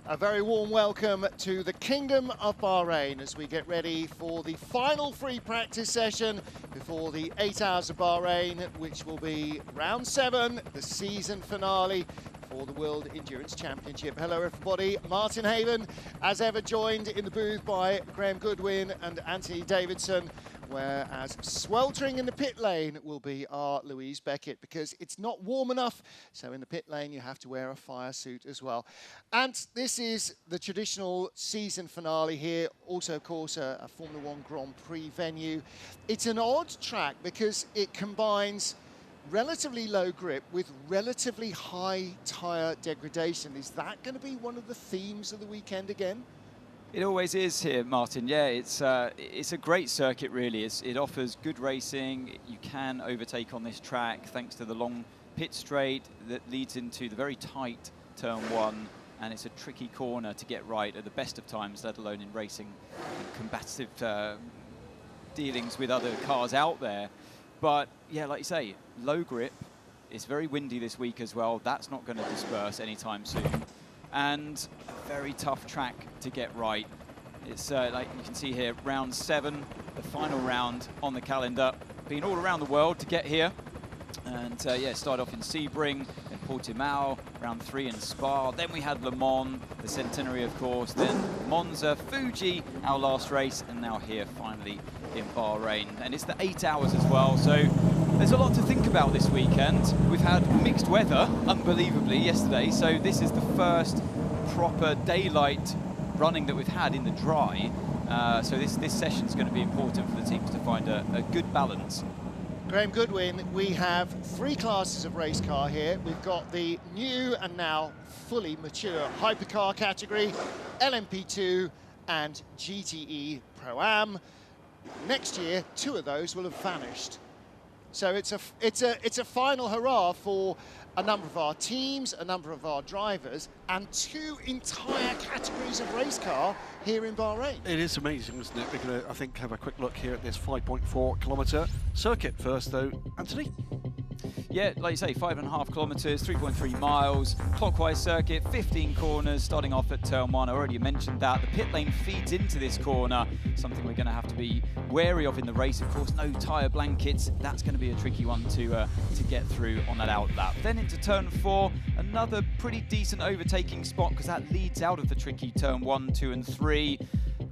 A very warm welcome to the Kingdom of Bahrain as we get ready for the final free practice session before the 8 Hours of Bahrain, which will be round 7, the season finale for the World Endurance Championship. Hello everybody, Martin Haven, as ever joined in the booth by Graham Goodwin and Anthony Davidson, whereas sweltering in the pit lane will be our Louise Beckett, because it's not warm enough, so in the pit lane you have to wear a fire suit as well. And this is the traditional season finale here, also of course a Formula One Grand Prix venue. It's an odd track because it combines relatively low grip with relatively high tyre degradation. Is that going to be one of the themes of the weekend again? It always is here, Martin. Yeah, it's a great circuit, really. It offers good racing. You can overtake on this track thanks to the long pit straight that leads into the very tight turn 1, and it's a tricky corner to get right at the best of times, let alone in racing and combative dealings with other cars out there. But yeah, like you say, low grip. It's very windy this week as well. That's not going to disperse anytime soon. And a very tough track to get right. It's like you can see here, round 7, the final round on the calendar. Been all around the world to get here. And yeah, started off in Sebring, then Portimao, round 3 in Spa. Then we had Le Mans, the centenary of course, then Monza, Fuji, our last race, and now here finally in Bahrain. And it's the 8 hours as well, so there's a lot to think about this weekend. We've had mixed weather, unbelievably, yesterday, so this is the first proper daylight running that we've had in the dry. So this session's going to be important for the teams to find a good balance. Graham Goodwin, we have 3 classes of race car here. We've got the new and now fully mature Hypercar category, LMP2 and GTE Pro Am. Next year, 2 of those will have vanished. So it's a final hurrah for a number of our teams, a number of our drivers, and 2 entire categories of race car here in Bahrain. It is amazing, isn't it? We're going to, I think, have a quick look here at this 5.4 kilometre circuit first, though. Anthony? Yeah, like you say, 5.5 kilometres, 3.3 miles, clockwise circuit, 15 corners, starting off at turn 1. I already mentioned that. The pit lane feeds into this corner, something we're going to have to be wary of in the race. Of course, no tyre blankets. That's going to be a tricky one to get through on that outlap. Then into turn 4, another pretty decent overtaking spot, because that leads out of the tricky turn 1, 2 and 3.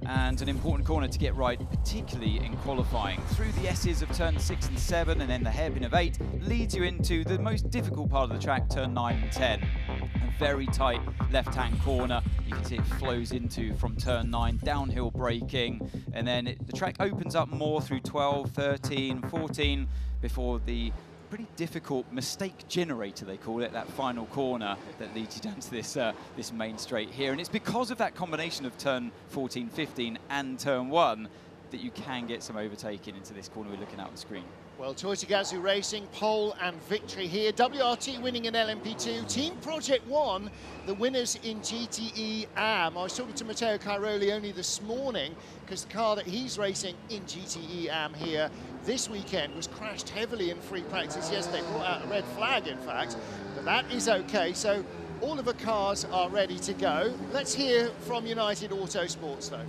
And an important corner to get right, particularly in qualifying. Through the S's of turn 6 and 7, and then the hairpin of 8 leads you into the most difficult part of the track, turn 9 and 10. A very tight left-hand corner. You can see it flows into from turn 9, downhill braking, and then the track opens up more through 12, 13, 14, before the pretty difficult mistake generator, they call it, that final corner that leads you down to this main straight here. And it's because of that combination of turn 14, 15 and turn 1 that you can get some overtaking into this corner we're looking at on the screen. Well, Toyota Gazoo Racing, pole and victory here. WRT winning in LMP2. Team Project One, the winners in GTE Am. I was talking to Matteo Cairoli only this morning, because the car that he's racing in GTE Am here this weekend was crashed heavily in free practice yesterday. Brought out a red flag, in fact, but that is okay. So all of the cars are ready to go. Let's hear from United Autosports, though.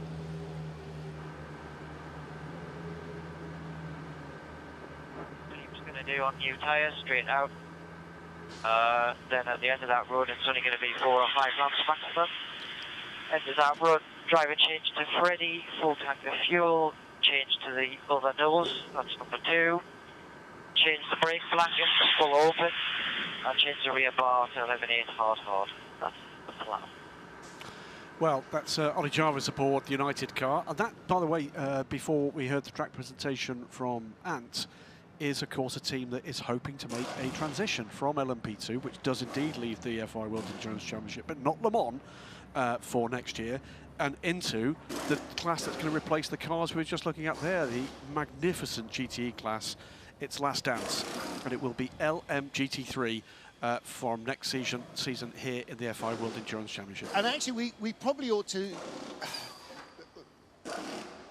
Do on new tyres straight out. Then at the end of that road, it's only going to be 4 or 5 laps maximum. End of that road, driver change to Freddy, full tank of fuel, change to the other nose, that's number 2. Change the brake blanket to full open, and change the rear bar to 11.8 hard. That's the plan. Well, that's Ollie Jarvis aboard the United car. And that, by the way, before we heard the track presentation from Ant, is of course a team that is hoping to make a transition from LMP2, which does indeed leave the FIA World Endurance Championship, but not Le Mans for next year, and into the class that's going to replace the cars we were just looking at there, the magnificent GTE class, its last dance, and it will be LMGT3 from next season here in the FIA World Endurance Championship. And actually, we probably ought to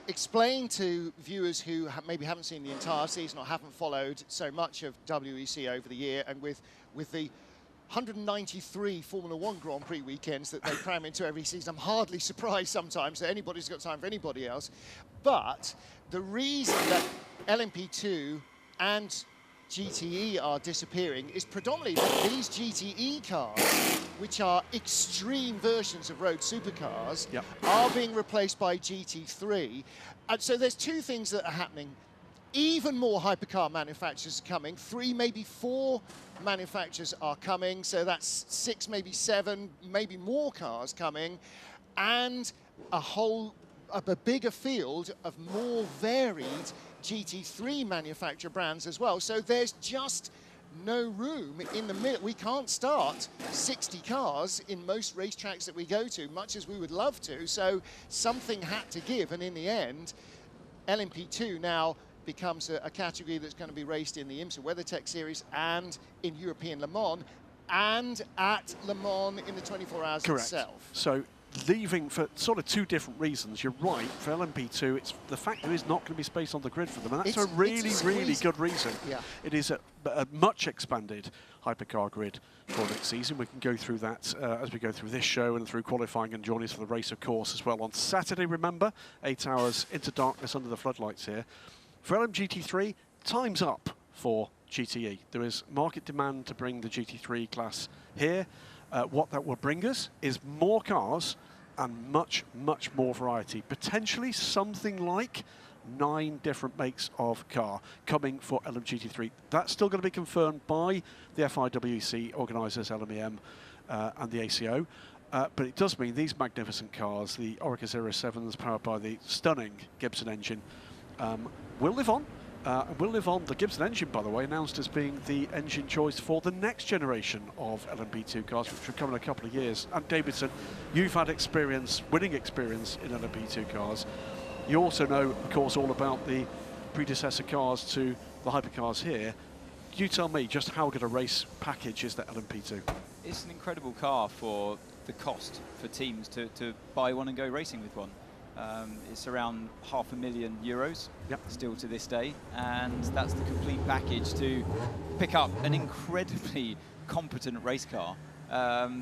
explain to viewers who maybe haven't seen the entire season or haven't followed so much of WEC over the year, and with the 193 Formula One Grand Prix weekends that they cram into every season. I'm hardly surprised sometimes that anybody's got time for anybody else. But the reason that LMP2 and GTE are disappearing is predominantly that these GTE cars, which are extreme versions of road supercars, are being replaced by GT3. And so there's two things that are happening. Even more hypercar manufacturers are coming. 3, maybe 4 manufacturers are coming. So that's 6, maybe 7, maybe more cars coming. And a bigger field of more varied GT3 manufacturer brands as well. So there's just no room in the middle. We can't start 60 cars in most racetracks that we go to, much as we would love to. So something had to give. And in the end, LMP2 now becomes a category that's going to be raced in the IMSA WeatherTech Series and in European Le Mans and at Le Mans in the 24 hours itself. So leaving for sort of 2 different reasons. You're right, for LMP2, it's the fact there is not going to be space on the grid for them, and that's a really good reason. Yeah. It is a much expanded hypercar grid for next season. We can go through that as we go through this show and through qualifying and join us for the race, of course, as well on Saturday. Remember, 8 hours into darkness under the floodlights here. For LMGT3, time's up for GTE. There is market demand to bring the GT3 class here. What that will bring us is more cars and much more variety. Potentially something like 9 different makes of car coming for LMGT3. That's still going to be confirmed by the FIWC organisers, LMEM and the ACO. But it does mean these magnificent cars, the Oreca 07s powered by the stunning Gibson engine, will live on. Will live on. The Gibson engine, by the way, announced as being the engine choice for the next generation of LMP2 cars, which will come in a couple of years. And Davidson, you've had experience, winning experience in LMP2 cars. You also know, of course, all about the predecessor cars to the hypercars here. You tell me just how good a race package is that LMP2? It's an incredible car for the cost for teams to buy one and go racing with one. It's around €500,000 still to this day, and that's the complete package to pick up an incredibly competent race car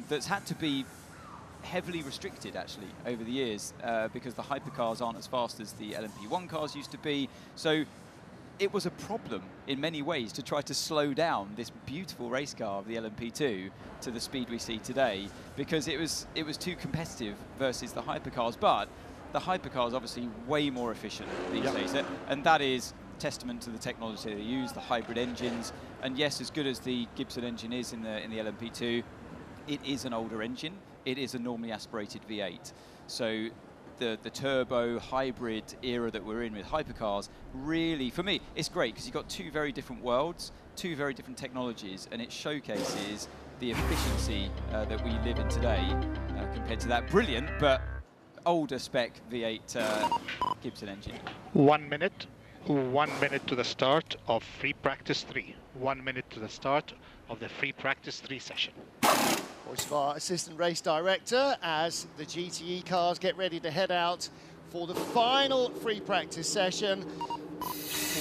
that's had to be heavily restricted actually over the years because the hypercars aren't as fast as the LMP1 cars used to be. So it was a problem in many ways to try to slow down this beautiful race car of the LMP2 to the speed we see today, because it was too competitive versus the hypercars. But the hypercar is obviously way more efficient these days, and that is testament to the technology they use, the hybrid engines. And yes, as good as the Gibson engine is in the LMP2, it is an older engine. It is a normally aspirated V8. So the turbo hybrid era that we're in with hypercars, really, for me, it's great because you've got 2 very different worlds, 2 very different technologies, and it showcases the efficiency that we live in today compared to that brilliant but older spec V8 Gibson engine. 1 minute. 1 minute to the start of free practice 3. 1 minute to the start of the free practice 3 session. Voice of our assistant race director as the GTE cars get ready to head out for the final free practice session.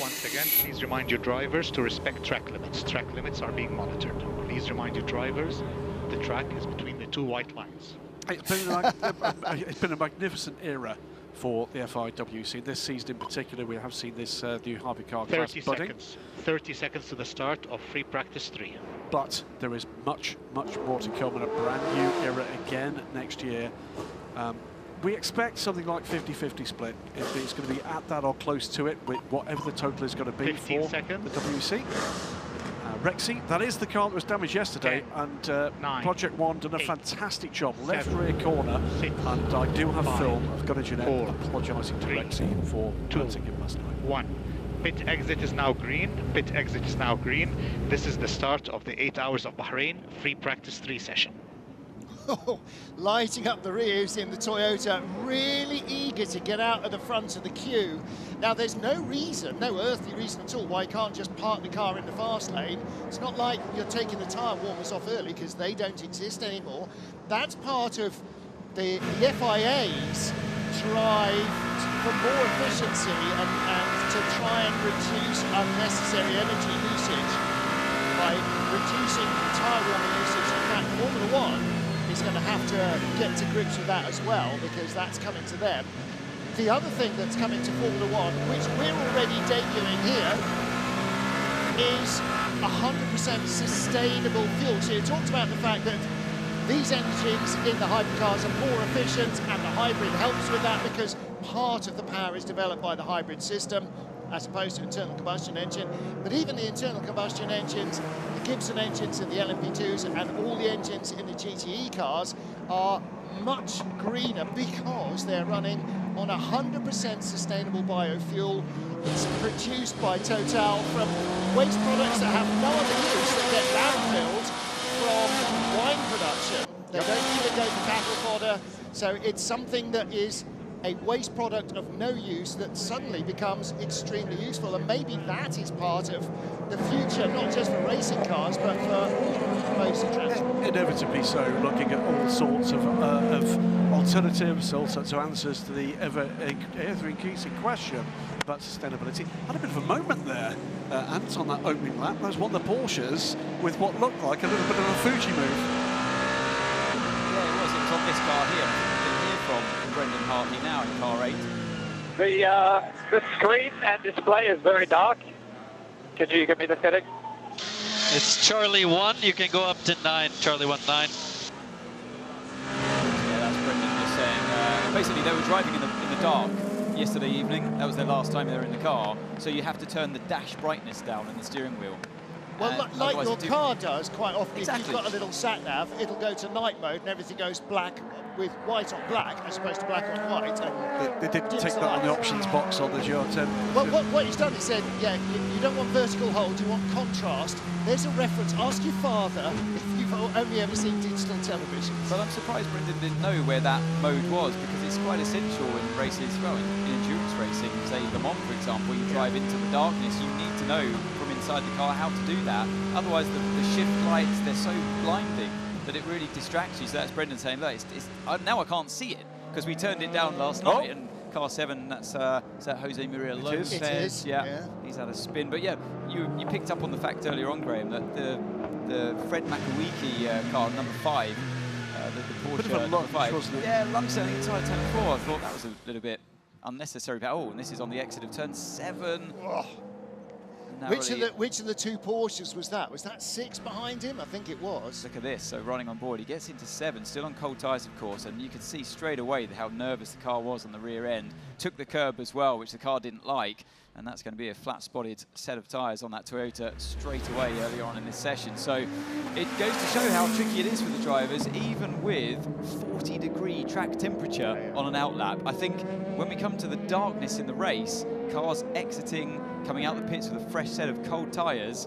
Once again, please remind your drivers to respect track limits. Track limits are being monitored. Please remind your drivers the track is between the 2 white lines. It's been a magnificent era for the FIWC. This season in particular, we have seen this new hypercar class budding. 30 seconds to the start of free practice 3. But there is much more to come in a brand new era again next year. We expect something like 50-50 split. It's going to be at that or close to it, with whatever the total is going to be for seconds. The WC. Rexy, that is the car that was damaged yesterday, 10, and 9, Project One done a 8, fantastic job. Left 7, rear corner, 6, and I do have 5, film. I've got a Jeanette 4, apologising to 3, Rexy for 2, hurting him last night. 1. Pit exit is now green. Pit exit is now green. This is the start of the 8 Hours of Bahrain free practice 3 session. Lighting up the rears in the Toyota, really eager to get out of the front of the queue. Now there's no reason, no earthly reason at all why you can't just park the car in the fast lane. It's not like you're taking the tyre warmers off early, because they don't exist anymore. That's part of the FIA's drive for more efficiency and to try and reduce unnecessary energy usage by reducing tyre warming usage. In fact, Formula One is going to have to get to grips with that as well, because that's coming to them. The other thing that's coming to Formula One, which we're already debuting here, is 100% sustainable fuel. So you talked about the fact that these engines in the hypercars are more efficient, and the hybrid helps with that because part of the power is developed by the hybrid system as opposed to internal combustion engine. But even the internal combustion engines, the Gibson engines and the LMP2s and all the engines in the GTE cars are much greener because they're running on 100% sustainable biofuel. It's produced by Total from waste products that have no other use that get landfilled from wine production. They don't even go for cattle fodder, so it's something that is a waste product of no use that suddenly becomes extremely useful, and maybe that is part of the future, not just for racing cars, but for all modes of transport. Inevitably so, looking at all sorts of alternatives, all sorts of answers to the ever-increasing question about sustainability. Had a bit of a moment there, Ant, on that opening lap. That was one of the Porsches with what looked like a little bit of a Fuji move. Yeah, it was. It was on this car here. You can hear from Brendan Hartley now in car 8. The screen and display is very dark. Could you give me the setting? It's Charlie 1. You can go up to 9. Charlie 1, 9. Yeah, that's Brendan just saying. Basically, they were driving in the dark yesterday evening. That was their last time they were in the car. So you have to turn the dash brightness down in the steering wheel. Well, like your car does quite often. Exactly. If you've got a little sat-nav, it'll go to night mode and everything goes black with white on black as opposed to black on white. And They did take that on the options box on the GR10. well, what he's done is said, yeah, you don't want vertical hold, you want contrast. There's a reference. Ask your father if you've only ever seen digital television. But I'm surprised Brendan didn't know where that mode was, because it's quite essential in races, well, in endurance racing. Say Le Mans, for example, you drive into the darkness, you need to know from inside the car how to do that. Otherwise, the shift lights, they're so blinding that it really distracts you. So that's Brendan saying, look, now I can't see it, because we turned it down last night, and car 7, that's is that Jose Maria Lopez. It is. Yeah, he's had a spin. But yeah, you picked up on the fact earlier on, Graham, that the Fred McAweekey car, number 5, the Porsche Bit of a number lunge, 5. wasn't it? Yeah, lunge on the entire turn 4. I thought that was a little bit unnecessary. But, and this is on the exit of turn 7. Oh. Which of the two Porsches was that? Was that 6 behind him? I think it was. Look at this, so running on board, he gets into 7, still on cold tyres of course, and you could see straight away how nervous the car was on the rear end. Took the curb as well, which the car didn't like, and that's going to be a flat-spotted set of tyres on that Toyota straight away earlier on in this session. So it goes to show how tricky it is for the drivers, even with 40-degree track temperature on an outlap. I think when we come to the darkness in the race, cars exiting, coming out the pits with a fresh set of cold tyres,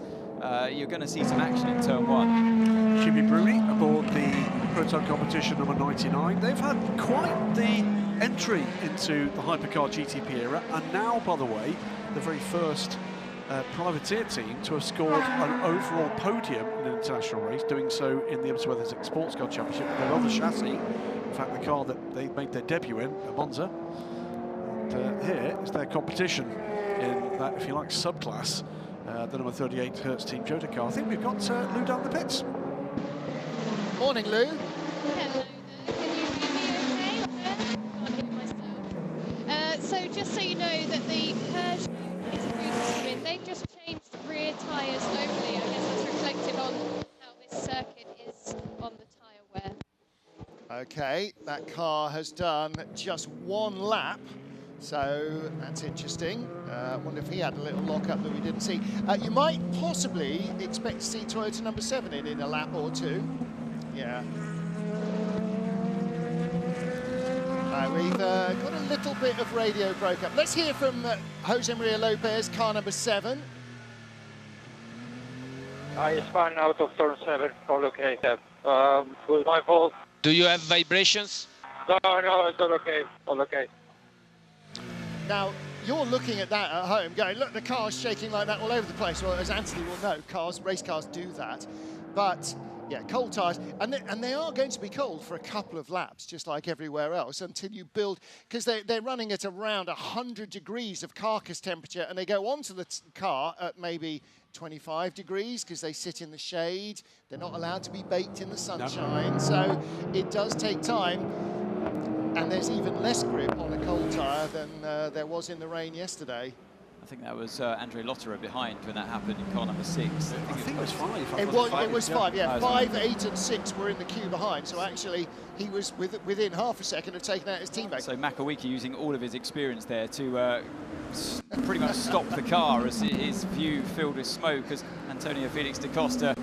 you're going to see some action in turn 1. Jimmy Bruni aboard the prototype competition number 99. They've had quite the entry into the Hypercar GTP era, and now, by the way, the very first privateer team to have scored an overall podium in an international race, doing so in the Modificata Sports Car Championship with their other chassis. In fact, the car that they made their debut in, a Monza. And here is their competition in that, if you like, subclass, the number 38 Hertz Team Toyota car. I think we've got Lou down the pits. Morning, Lou. Hello there. Can you hear me okay? I can't hear myself. So just so you know that the Persian is through the spin. They've just changed the rear tyres only. I guess that's reflective on how this circuit is on the tyre wear. Okay, that car has done just 1 lap. So that's interesting. I wonder if he had a little lock-up that we didn't see. You might possibly expect to see Toyota number 7 in a lap or 2. Yeah. We've got a little bit of radio broke up. Let's hear from Jose Maria Lopez, car number 7. I spun out of turn 7. All okay. It was my fault. Do you have vibrations? No, it's all okay. All okay. Now, you're looking at that at home going, look, the car's shaking like that all over the place. Well, as Anthony will know, race cars do that. But Yeah, cold tyres, and they are going to be cold for a couple of laps, just like everywhere else, until you build, because they're running at around 100 degrees of carcass temperature, and they go onto the car at maybe 25 degrees because they sit in the shade. They're not allowed to be baked in the sunshine, no. So it does take time, and there's even less grip on a cold tyre than there was in the rain yesterday. I think that was Andre Lotterer behind when that happened in car number 6. I think it was 5. It was 5, yeah. 5, 8 and 6 were in the queue behind, so actually he was within half a second of taking out his teammate. So Makawiki using all of his experience there to pretty much stop the car as his view filled with smoke as Antonio Felix da Costa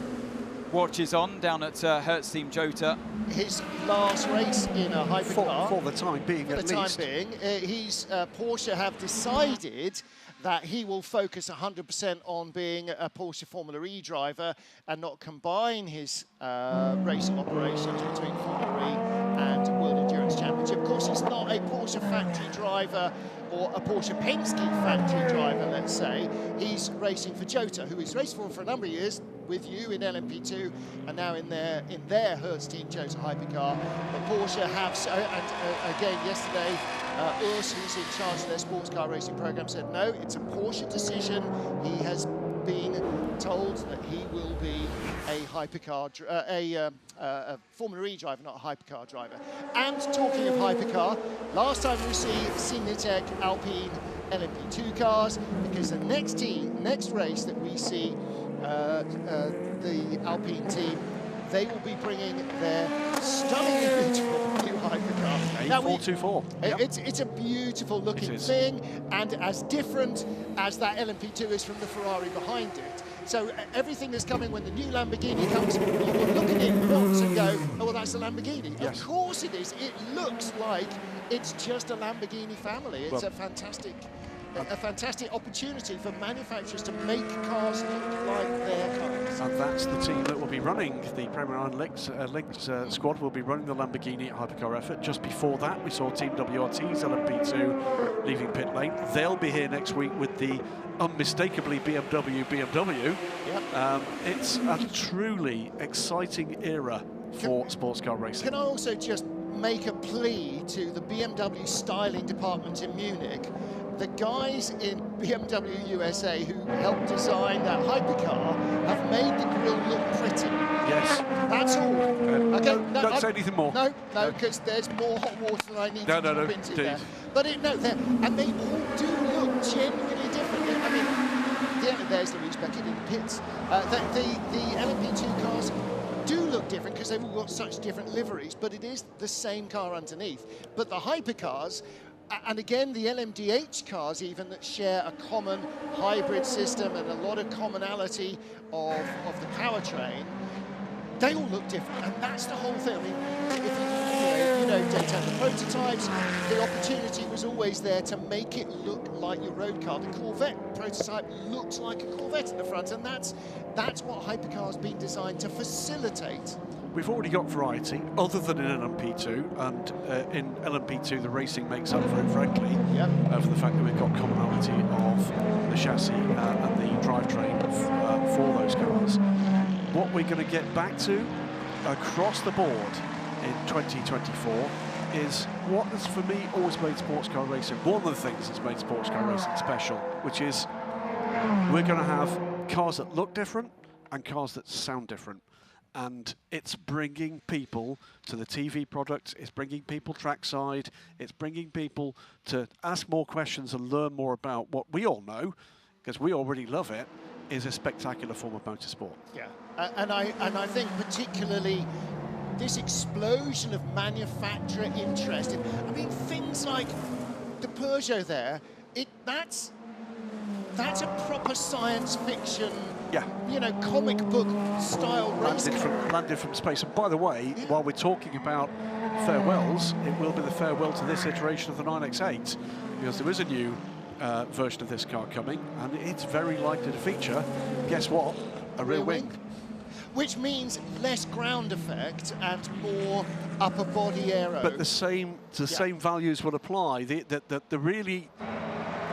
watches on down at Hertz Team Jota. His last race in a hypercar. For the time being, at least. Porsche have decided that he will focus 100% on being a Porsche Formula E driver and not combine his racing operations between Formula E and World Endurance Championship. Of course, he's not a Porsche factory driver or a Porsche Penske factory driver, let's say. He's racing for Jota, who he's raced for a number of years with you in LMP2 and now in their Hertz Team Jota hypercar. But Porsche have, and again yesterday, Urs, who's in charge of their sports car racing program, said no, it's a Porsche decision. He has been told that he will be a hypercar, a Formula E driver, not a hypercar driver. And talking of hypercar, last time we see Signatech Alpine LMP2 cars, because the next race that we see the Alpine team, they will be bringing their stunningly beautiful new hypercar. A424. It's a beautiful looking thing, and as different as that LMP2 is from the Ferrari behind it. So everything that's coming when the new Lamborghini comes, you will look at it once and go, oh, well, that's a Lamborghini. Yes. Of course it is. It looks like it's just a Lamborghini family. It's a fantastic opportunity for manufacturers to make cars look like their cars. And that's the team that will be running the Premier Iron Links squad will be running the Lamborghini hypercar effort. Just before that, we saw Team WRT's LMP2 leaving pit lane. They'll be here next week with the unmistakably BMW. Yep. It's a truly exciting era for sports car racing. Can I also just make a plea to the BMW styling department in Munich? The guys in BMW USA who helped design that hypercar have made the grille look pretty. Yes. That's all. Okay. Don't say anything more. No, because there's more hot water than I need to jump into there. But and they all do look genuinely different. I mean, there's Louise Beckett in the pits. The LMP2 cars do look different because they've all got such different liveries, but it is the same car underneath. But the hypercars, and again, the LMDH cars even, that share a common hybrid system and a lot of commonality of the powertrain, they all look different, and that's the whole thing. I mean, if you know Daytona prototypes, the opportunity was always there to make it look like your road car. The Corvette prototype looks like a Corvette in the front, and that's what hypercar's been designed to facilitate. We've already got variety, other than in LMP2, and in LMP2 the racing makes up for it, frankly, for the fact that we've got commonality of the chassis and the drivetrain for those cars. What we're going to get back to across the board in 2024 is what has, for me, always made sports car racing, one of the things that's made sports car racing special, which is we're going to have cars that look different and cars that sound different. And it's bringing people to the TV product, it's bringing people trackside, it's bringing people to ask more questions and learn more about what we all know, because we already love it, is a spectacular form of motorsport. Yeah, and I think particularly this explosion of manufacturer interest. I mean, things like the Peugeot there, that's a proper science fiction, comic book style race car. Landed from space. And by the way, while we're talking about farewells, it will be the farewell to this iteration of the 9X8, because there is a new version of this car coming, and it's very likely to feature, guess what, a rear wing. Which means less ground effect and more upper body aero. But the same values will apply. The really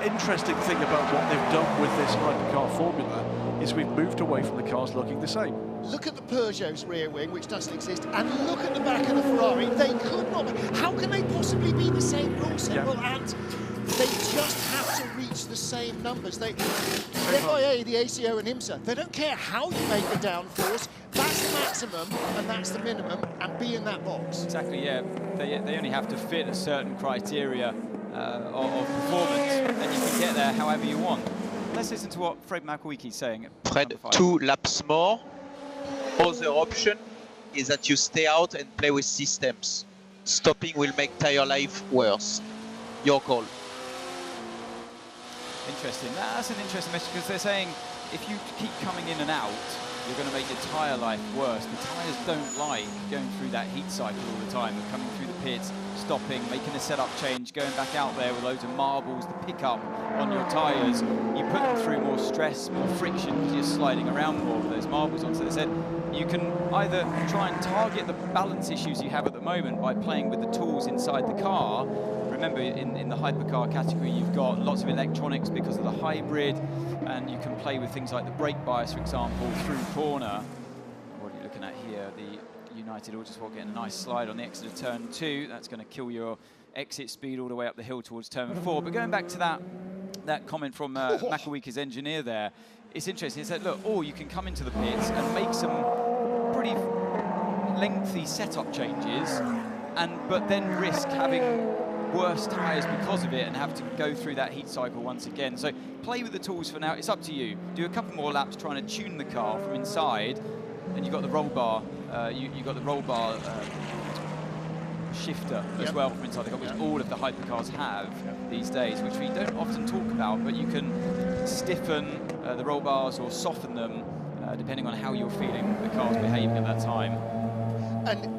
interesting thing about what they've done with this hypercar formula is we've moved away from the cars looking the same. Look at the Peugeot's rear wing, which doesn't exist, and look at the back of the Ferrari. They could not. How can they possibly be the same rule set? Yeah. Well, and they just have to reach the same numbers. The FIA, the ACO, and IMSA, they don't care how you make the downforce. That's the maximum, and that's the minimum, and be in that box. Exactly, yeah. They only have to fit a certain criteria of performance, and you can get there however you want. Let's listen to what Fred McElweeky's saying. Fred, 2 laps more. Other option is that you stay out and play with systems. Stopping will make tire life worse. Your call. Interesting. That's an interesting message, because they're saying if you keep coming in and out, you're going to make your tyre life worse. The tyres don't like going through that heat cycle all the time, of coming through the pits, stopping, making a setup change, going back out there with loads of marbles, the pickup on your tyres. You put them through more stress, more friction, because you're sliding around more with those marbles on. So they said you can either try and target the balance issues you have at the moment by playing with the tools inside the car. Remember, in the hypercar category, you've got lots of electronics because of the hybrid, and you can play with things like the brake bias, for example, through corner. What are you looking at here? The United Autosport getting a nice slide on the exit of turn 2. That's going to kill your exit speed all the way up the hill towards turn 4. But going back to that comment from McElweeky's engineer there, it's interesting. He said, look, you can come into the pits and make some pretty lengthy setup changes, but then risk having worse tyres because of it and have to go through that heat cycle once again. So play with the tools for now. It's up to you. Do a couple more laps trying to tune the car from inside, and you've got the roll bar. You've got the roll bar shifter as well from inside the car, which all of the hypercars have these days, which we don't often talk about, but you can stiffen the roll bars or soften them depending on how you're feeling the car's behaving at that time.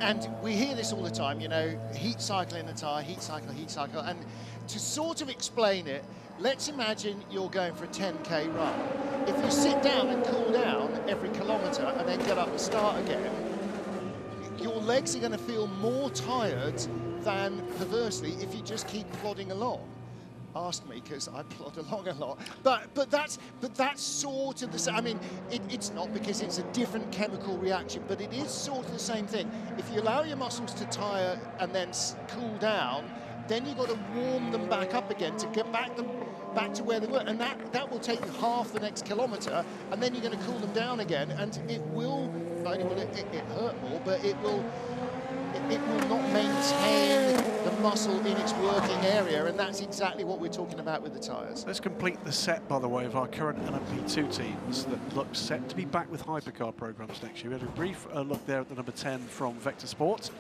And we hear this all the time, you know, heat cycle in the tyre, heat cycle, and to sort of explain it, let's imagine you're going for a 10K run. If you sit down and cool down every kilometre and then get up and start again, your legs are going to feel more tired than, perversely, if you just keep plodding along. Ask me, because I plod along a lot. But that's sort of the same. I mean, it's not, because it's a different chemical reaction, but it is sort of the same thing. If you allow your muscles to tire and then cool down, then you've got to warm them back up again to get back to where they were, and that will take you half the next kilometre, and then you're going to cool them down again, and it will, not only will it hurt more, but it will not maintain the muscle in its working area, and that's exactly what we're talking about with the tyres. Let's complete the set, by the way, of our current LMP2 teams that look set to be back with hypercar programmes next year. We had a brief look there at the number 10 from Vector Sports.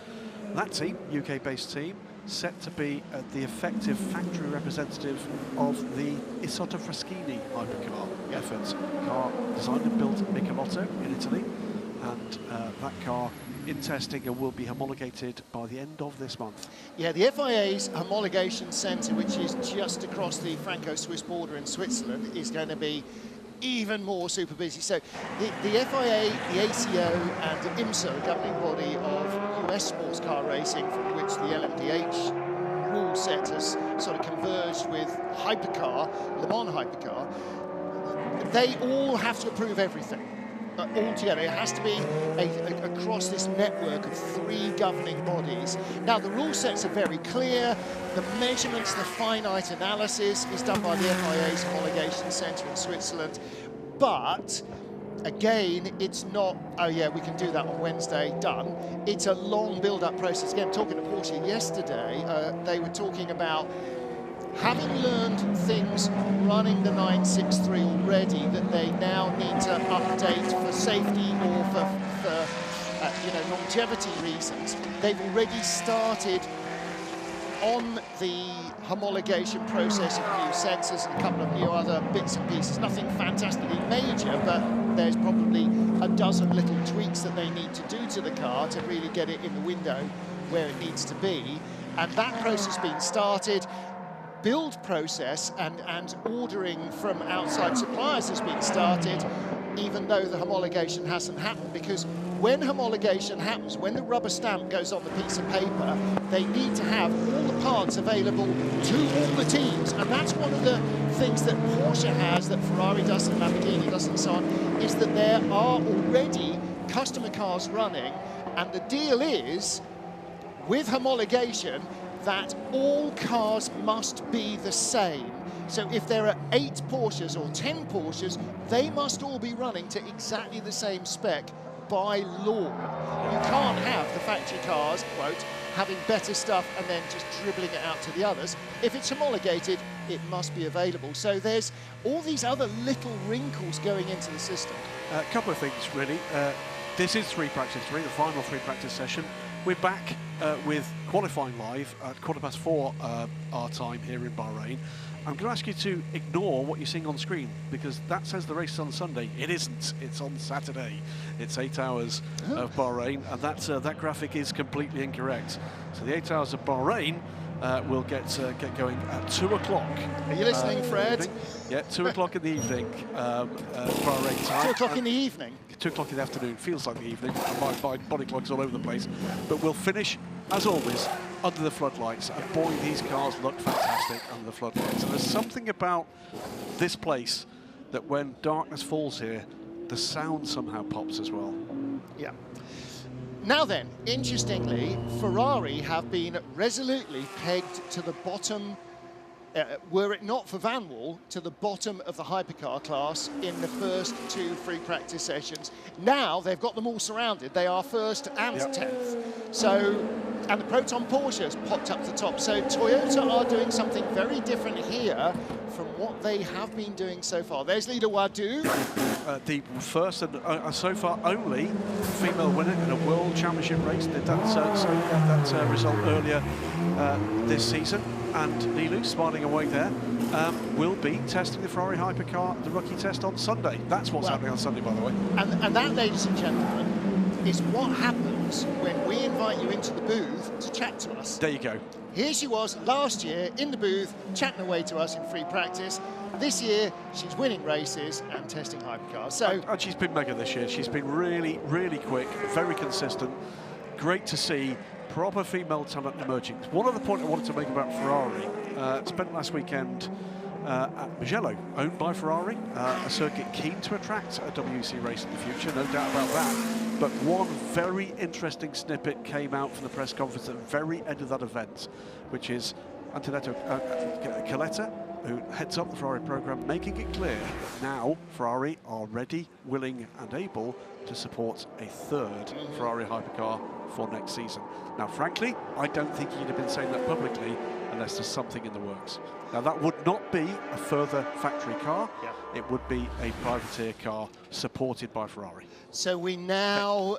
That team, UK-based team, set to be the effective factory representative of the Isotta Fraschini hypercar effort. Car designed and built at Michelotto in Italy, and that car in testing and will be homologated by the end of this month. Yeah, the FIA's homologation centre, which is just across the Franco-Swiss border in Switzerland, is going to be even more super busy. So the FIA, the ACO and IMSA, the governing body of US sports car racing, from which the LMDH rule set has sort of converged with Hypercar, Le Mans Hypercar, they all have to approve everything. All together. It has to be across this network of 3 governing bodies. Now, the rule sets are very clear. The measurements, the finite analysis is done by the FIA's homologation centre in Switzerland. But, again, it's not, oh yeah, we can do that on Wednesday, done. It's a long build-up process. Again, talking to Porsche yesterday, they were talking about having learned things running the 963 already that they now need to update for safety or for longevity reasons. They've already started on the homologation process of new sensors and a couple of new other bits and pieces. Nothing fantastically major, but there's probably a dozen little tweaks that they need to do to the car to really get it in the window where it needs to be. And that process being started. Build process and ordering from outside suppliers has been started, even though the homologation hasn't happened, because when homologation happens, when the rubber stamp goes on the piece of paper, they need to have all the parts available to all the teams, and that's one of the things that Porsche has that Ferrari doesn't, Lamborghini doesn't, and so on, is that there are already customer cars running, and the deal is, with homologation, that all cars must be the same. So if there are 8 Porsches or 10 Porsches, they must all be running to exactly the same spec by law. You can't have the factory cars, quote, having better stuff and then just dribbling it out to the others. If it's homologated, it must be available. So there's all these other little wrinkles going into the system. A couple of things, really. This is practice 3, the final practice session. We're back with qualifying live at 4:15 our time here in Bahrain. I'm going to ask you to ignore what you're seeing on screen, because that says the race is on Sunday. It isn't. It's on Saturday. It's 8 hours of Bahrain, and that graphic is completely incorrect. So the 8 hours of Bahrain will get going at 2 o'clock. Are you listening, Fred? Yeah, 2 o'clock in the evening, Bahrain time. 2 o'clock in the evening? 2 o'clock in the afternoon, feels like the evening. My body clock's all over the place. But we'll finish, as always, under the floodlights. And boy, these cars look fantastic under the floodlights. And there's something about this place that when darkness falls here, the sound somehow pops as well. Yeah. Now then, interestingly, Ferrari have been resolutely pegged to the bottom, were it not for Van Wall, to the bottom of the hypercar class in the first 2 free practice sessions. Now they've got them all surrounded. They are first and 10th. So, and the Proton Porsches popped up to the top. So Toyota are doing something very different here from what they have been doing so far. There's Lida Wadu. The first and so far only female winner in a World Championship race. Did that result earlier this season. And Nilu, smiling away there, will be testing the Ferrari Hypercar, the rookie test on Sunday. That's what's happening on Sunday, by the way. And that, ladies and gentlemen, is what happens when we invite you into the booth to chat to us. There you go. Here she was last year in the booth, chatting away to us in free practice. This year, she's winning races and testing hypercars. So, and she's been mega this year. She's been really, really quick, very consistent. Great to see proper female talent emerging. One other point I wanted to make about Ferrari. Spent last weekend at Mugello, owned by Ferrari, a circuit keen to attract a WEC race in the future, no doubt about that. But one very interesting snippet came out from the press conference at the very end of that event, which is Antonetto Coletta, who heads up the Ferrari program, making it clear now Ferrari are ready, willing and able to support a 3rd Ferrari hypercar for next season. Now, frankly, I don't think he'd have been saying that publicly unless there's something in the works. Now, that would not be a further factory car. Yep. It would be a privateer car supported by Ferrari. So we now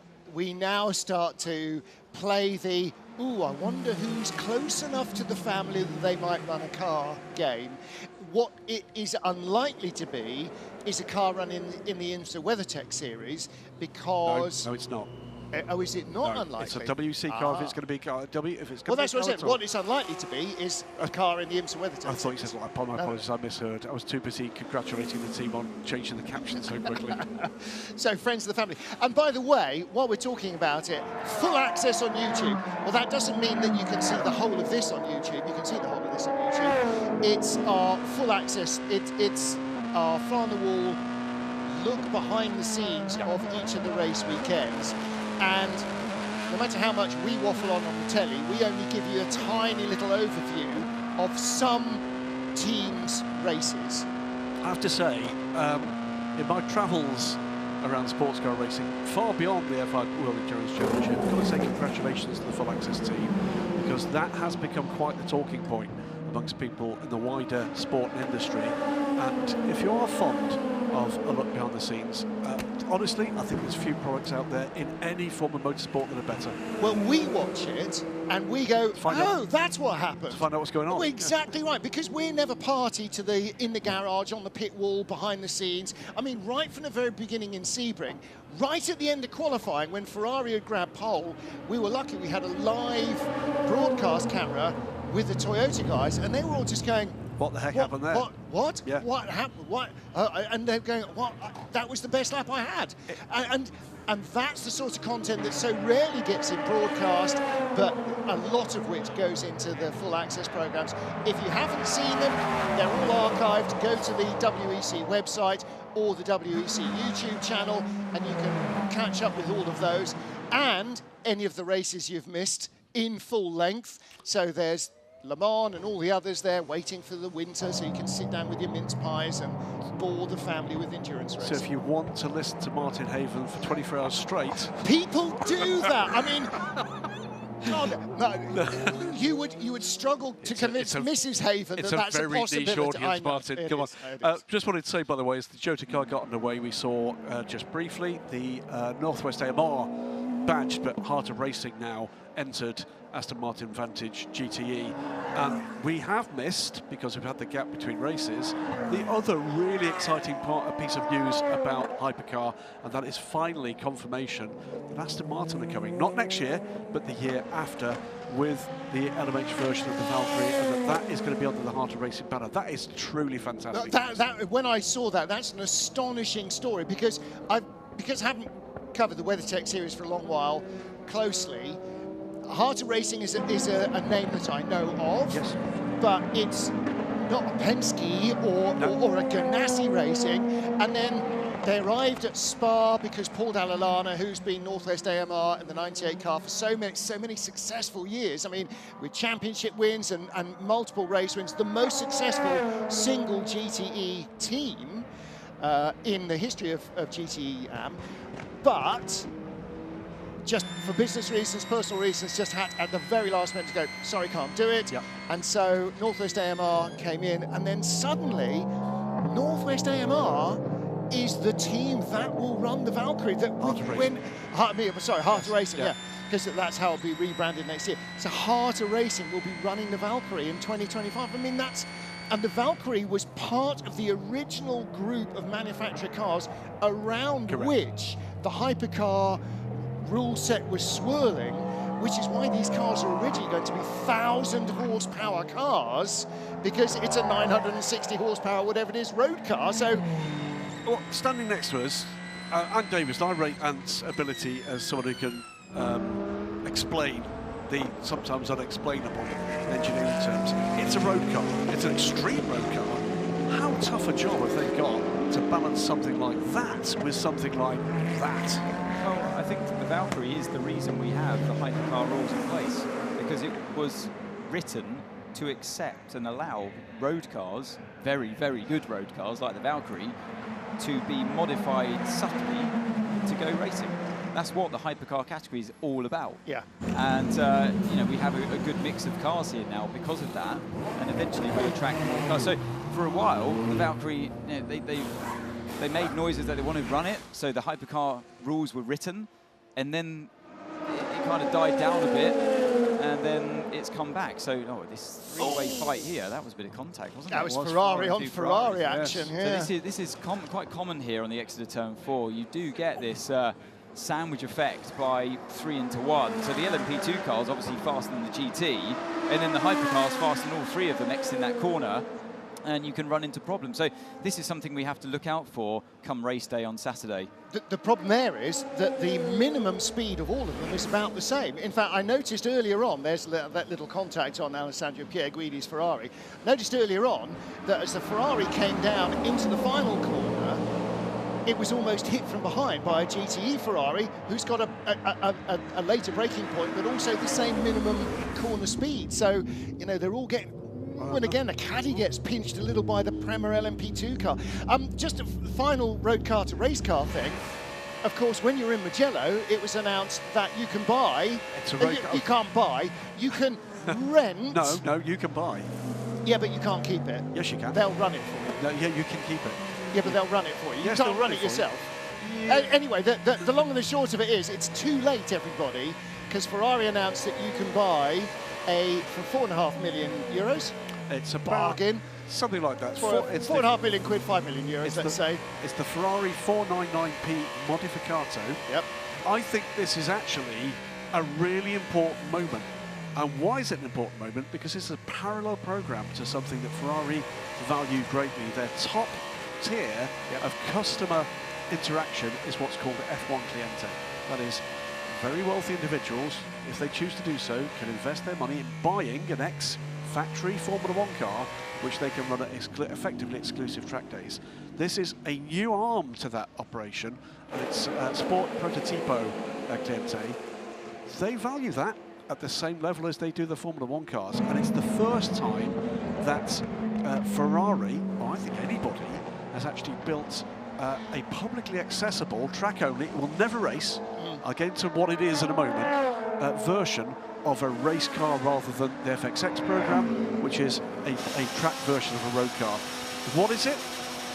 start to play the, ooh, I wonder who's close enough to the family that they might run a car game. What it is unlikely to be is a car run in the IMSA WeatherTech series, because... No, it's not. Oh, is it not unlikely? It's a WC car if it's going to be if it's well, that's what I said. What it's unlikely to be is a car in the IMSA WeatherTech. I thought you said, like, my apologies, I misheard. I was too busy congratulating the team on changing the caption so quickly. So, friends of the family. And by the way, while we're talking about it, full access on YouTube. Well, that doesn't mean that you can see the whole of this on YouTube. You can see the whole of this on YouTube. It's our full access. It's our fly-on-the-wall look behind the scenes of each of the race weekends. And no matter how much we waffle on the telly, we only give you a tiny little overview of some teams' races. I have to say, in my travels around sports car racing, far beyond the FIA World Endurance Championship, I've got to say congratulations to the full access team, because that has become quite the talking point amongst people in the wider sport industry. And if you are fond of a look behind the scenes, honestly, I think there's few products out there in any form of motorsport that are better. Well, we watch it and we go, oh, that's what happened. To find out what's going on. Oh, exactly right, because we're never party to the in the garage, on the pit wall, behind the scenes. I mean, right from the very beginning in Sebring, right at the end of qualifying, when Ferrari had grabbed pole, we were lucky we had a live broadcast camera with the Toyota guys, and they were all just going, what the heck happened there? What? Yeah. What happened? What? And they're going, what? That was the best lap I had. And And that's the sort of content that so rarely gets in broadcast, but a lot of which goes into the full access programs. If you haven't seen them, they're all archived. Go to the WEC website or the WEC YouTube channel, and you can catch up with all of those and any of the races you've missed in full length. So there's Le Mans and all the others there waiting for the winter, so you can sit down with your mince pies and bore the family with endurance racing. So if you want to listen to Martin Haven for 24 hours straight... People do that! I mean, God, no, you would struggle to convince Mrs. Haven that that's a possibility. It's a very niche audience, Martin. Come on. Just wanted to say, by the way, as the Jota car got underway, we saw just briefly the Northwest AMR badged but Heart of Racing now entered Aston Martin Vantage GTE. And we have missed, because we've had the gap between races, the other really exciting piece of news about Hypercar, and that is finally confirmation that Aston Martin are coming, not next year, but the year after, with the LMH version of the Valkyrie, and that is going to be under the Heart of Racing banner. That is truly fantastic. When I saw that, that's an astonishing story, because I haven't covered the WeatherTech series for a long while closely. Heart of Racing is a name that I know of, yes, but it's not a Penske or a Ganassi Racing. And then they arrived at Spa because Paul Dall'Anna, who's been Northwest AMR in the 98 car for so many successful years, I mean, with championship wins and multiple race wins, the most successful single GTE team in the history of GTE Am, but just for business reasons, personal reasons, just had at the very last minute to go, sorry, can't do it. Yep. And so Northwest AMR came in, and then suddenly Northwest AMR is the team that will run the Valkyrie. Heart of Racing, yeah, because that's how it'll be rebranded next year. So Heart of Racing will be running the Valkyrie in 2025. I mean, and the Valkyrie was part of the original group of manufacturer cars around which the Hypercar rule set was swirling, which is why these cars are originally going to be 1,000 horsepower cars, because it's a 960 horsepower, whatever it is, road car. So, well, standing next to us, Ant Davis, I rate Ant's ability as someone who can explain the sometimes unexplainable in engineering terms. It's a road car. It's an extreme road car. How tough a job have they got to balance something like that with something like that? Well, I think the Valkyrie is the reason we have the Hypercar rules in place, because it was written to accept and allow road cars, very, very good road cars like the Valkyrie, to be modified subtly to go racing. That's what the Hypercar category is all about. Yeah. And you know, we have a good mix of cars here now because of that, and eventually we'll attract more cars. So for a while, the Valkyrie, you know, they made noises that they wanted to run it, so the Hypercar rules were written, and then it kind of died down a bit, and then it's come back. So, this three-way fight here, that was a bit of contact, wasn't it? That was Ferrari on Ferrari action, yes. So this is quite common here on the Exeter Turn 4. You do get this sandwich effect by 3 into 1. So the LMP2 car's obviously faster than the GT, and then the Hypercar's faster than all three of them next in that corner, and you can run into problems. So this is something we have to look out for come race day on Saturday. The problem there is that the minimum speed of all of them is about the same. In fact, I noticed earlier on, there's that little contact on Alessandro Pierguidi's Ferrari. Noticed earlier on that as the Ferrari came down into the final corner, it was almost hit from behind by a GTE Ferrari who's got a later braking point, but also the same minimum corner speed. So, you know, they're all getting... And again, the caddy gets pinched a little by the Prema LMP2 car. Just a final road car to race car thing. Of course, when you're in Mugello, it was announced that you can buy. It's a road car. You can't buy. You can rent. No, you can buy. Yeah, but you can't keep it. Yes, you can. They'll run it for you. No, yeah, you can keep it. Yeah, but they'll run it for you. Yes, you can't run it yourself. Yeah. Anyway, the long and the short of it is, it's too late, everybody, because Ferrari announced that you can buy for €4.5 million. It's a bargain. Something like that. It's 4.5 million quid, €5 million, let's say. It's the Ferrari 499p Modificata. Yep. I think this is actually a really important moment. And why is it an important moment? Because it's a parallel program to something that Ferrari value greatly. Their top tier of customer interaction is what's called F1 cliente. That is, very wealthy individuals, if they choose to do so, can invest their money in buying an ex-factory Formula 1 car, which they can run at effectively exclusive track days. This is a new arm to that operation, and it's Sport Prototipo Cliente. They value that at the same level as they do the Formula 1 cars, and it's the first time that Ferrari, or I think anybody, has actually built a publicly accessible, track-only, will never race, I'll get into what it is in a moment, version of a race car rather than the FXX program, which is a track version of a road car. What is it?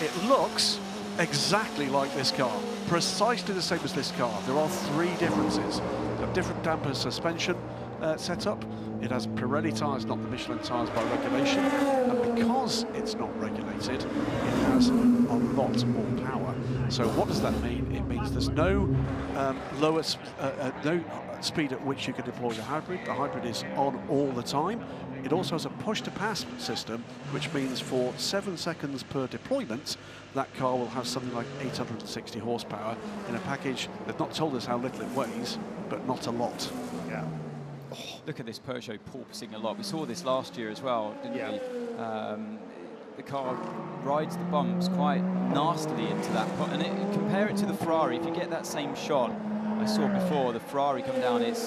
It looks exactly like this car, precisely the same as this car. There are 3 differences. It's got different damper suspension setup. It has Pirelli tyres, not the Michelin tyres by regulation. And because it's not regulated, it has a lot more power. So what does that mean? It means there's no no speed at which you can deploy the hybrid. The hybrid is on all the time. It also has a push-to-pass system, which means for 7 seconds per deployment, that car will have something like 860 horsepower in a package. They've not told us how little it weighs, but not a lot. Yeah. Oh, look at this Peugeot porpoising a lot. We saw this last year as well, didn't we? The car rides the bumps quite nastily into that pot, and compare it to the Ferrari. If you get that same shot I saw before, the Ferrari come down, it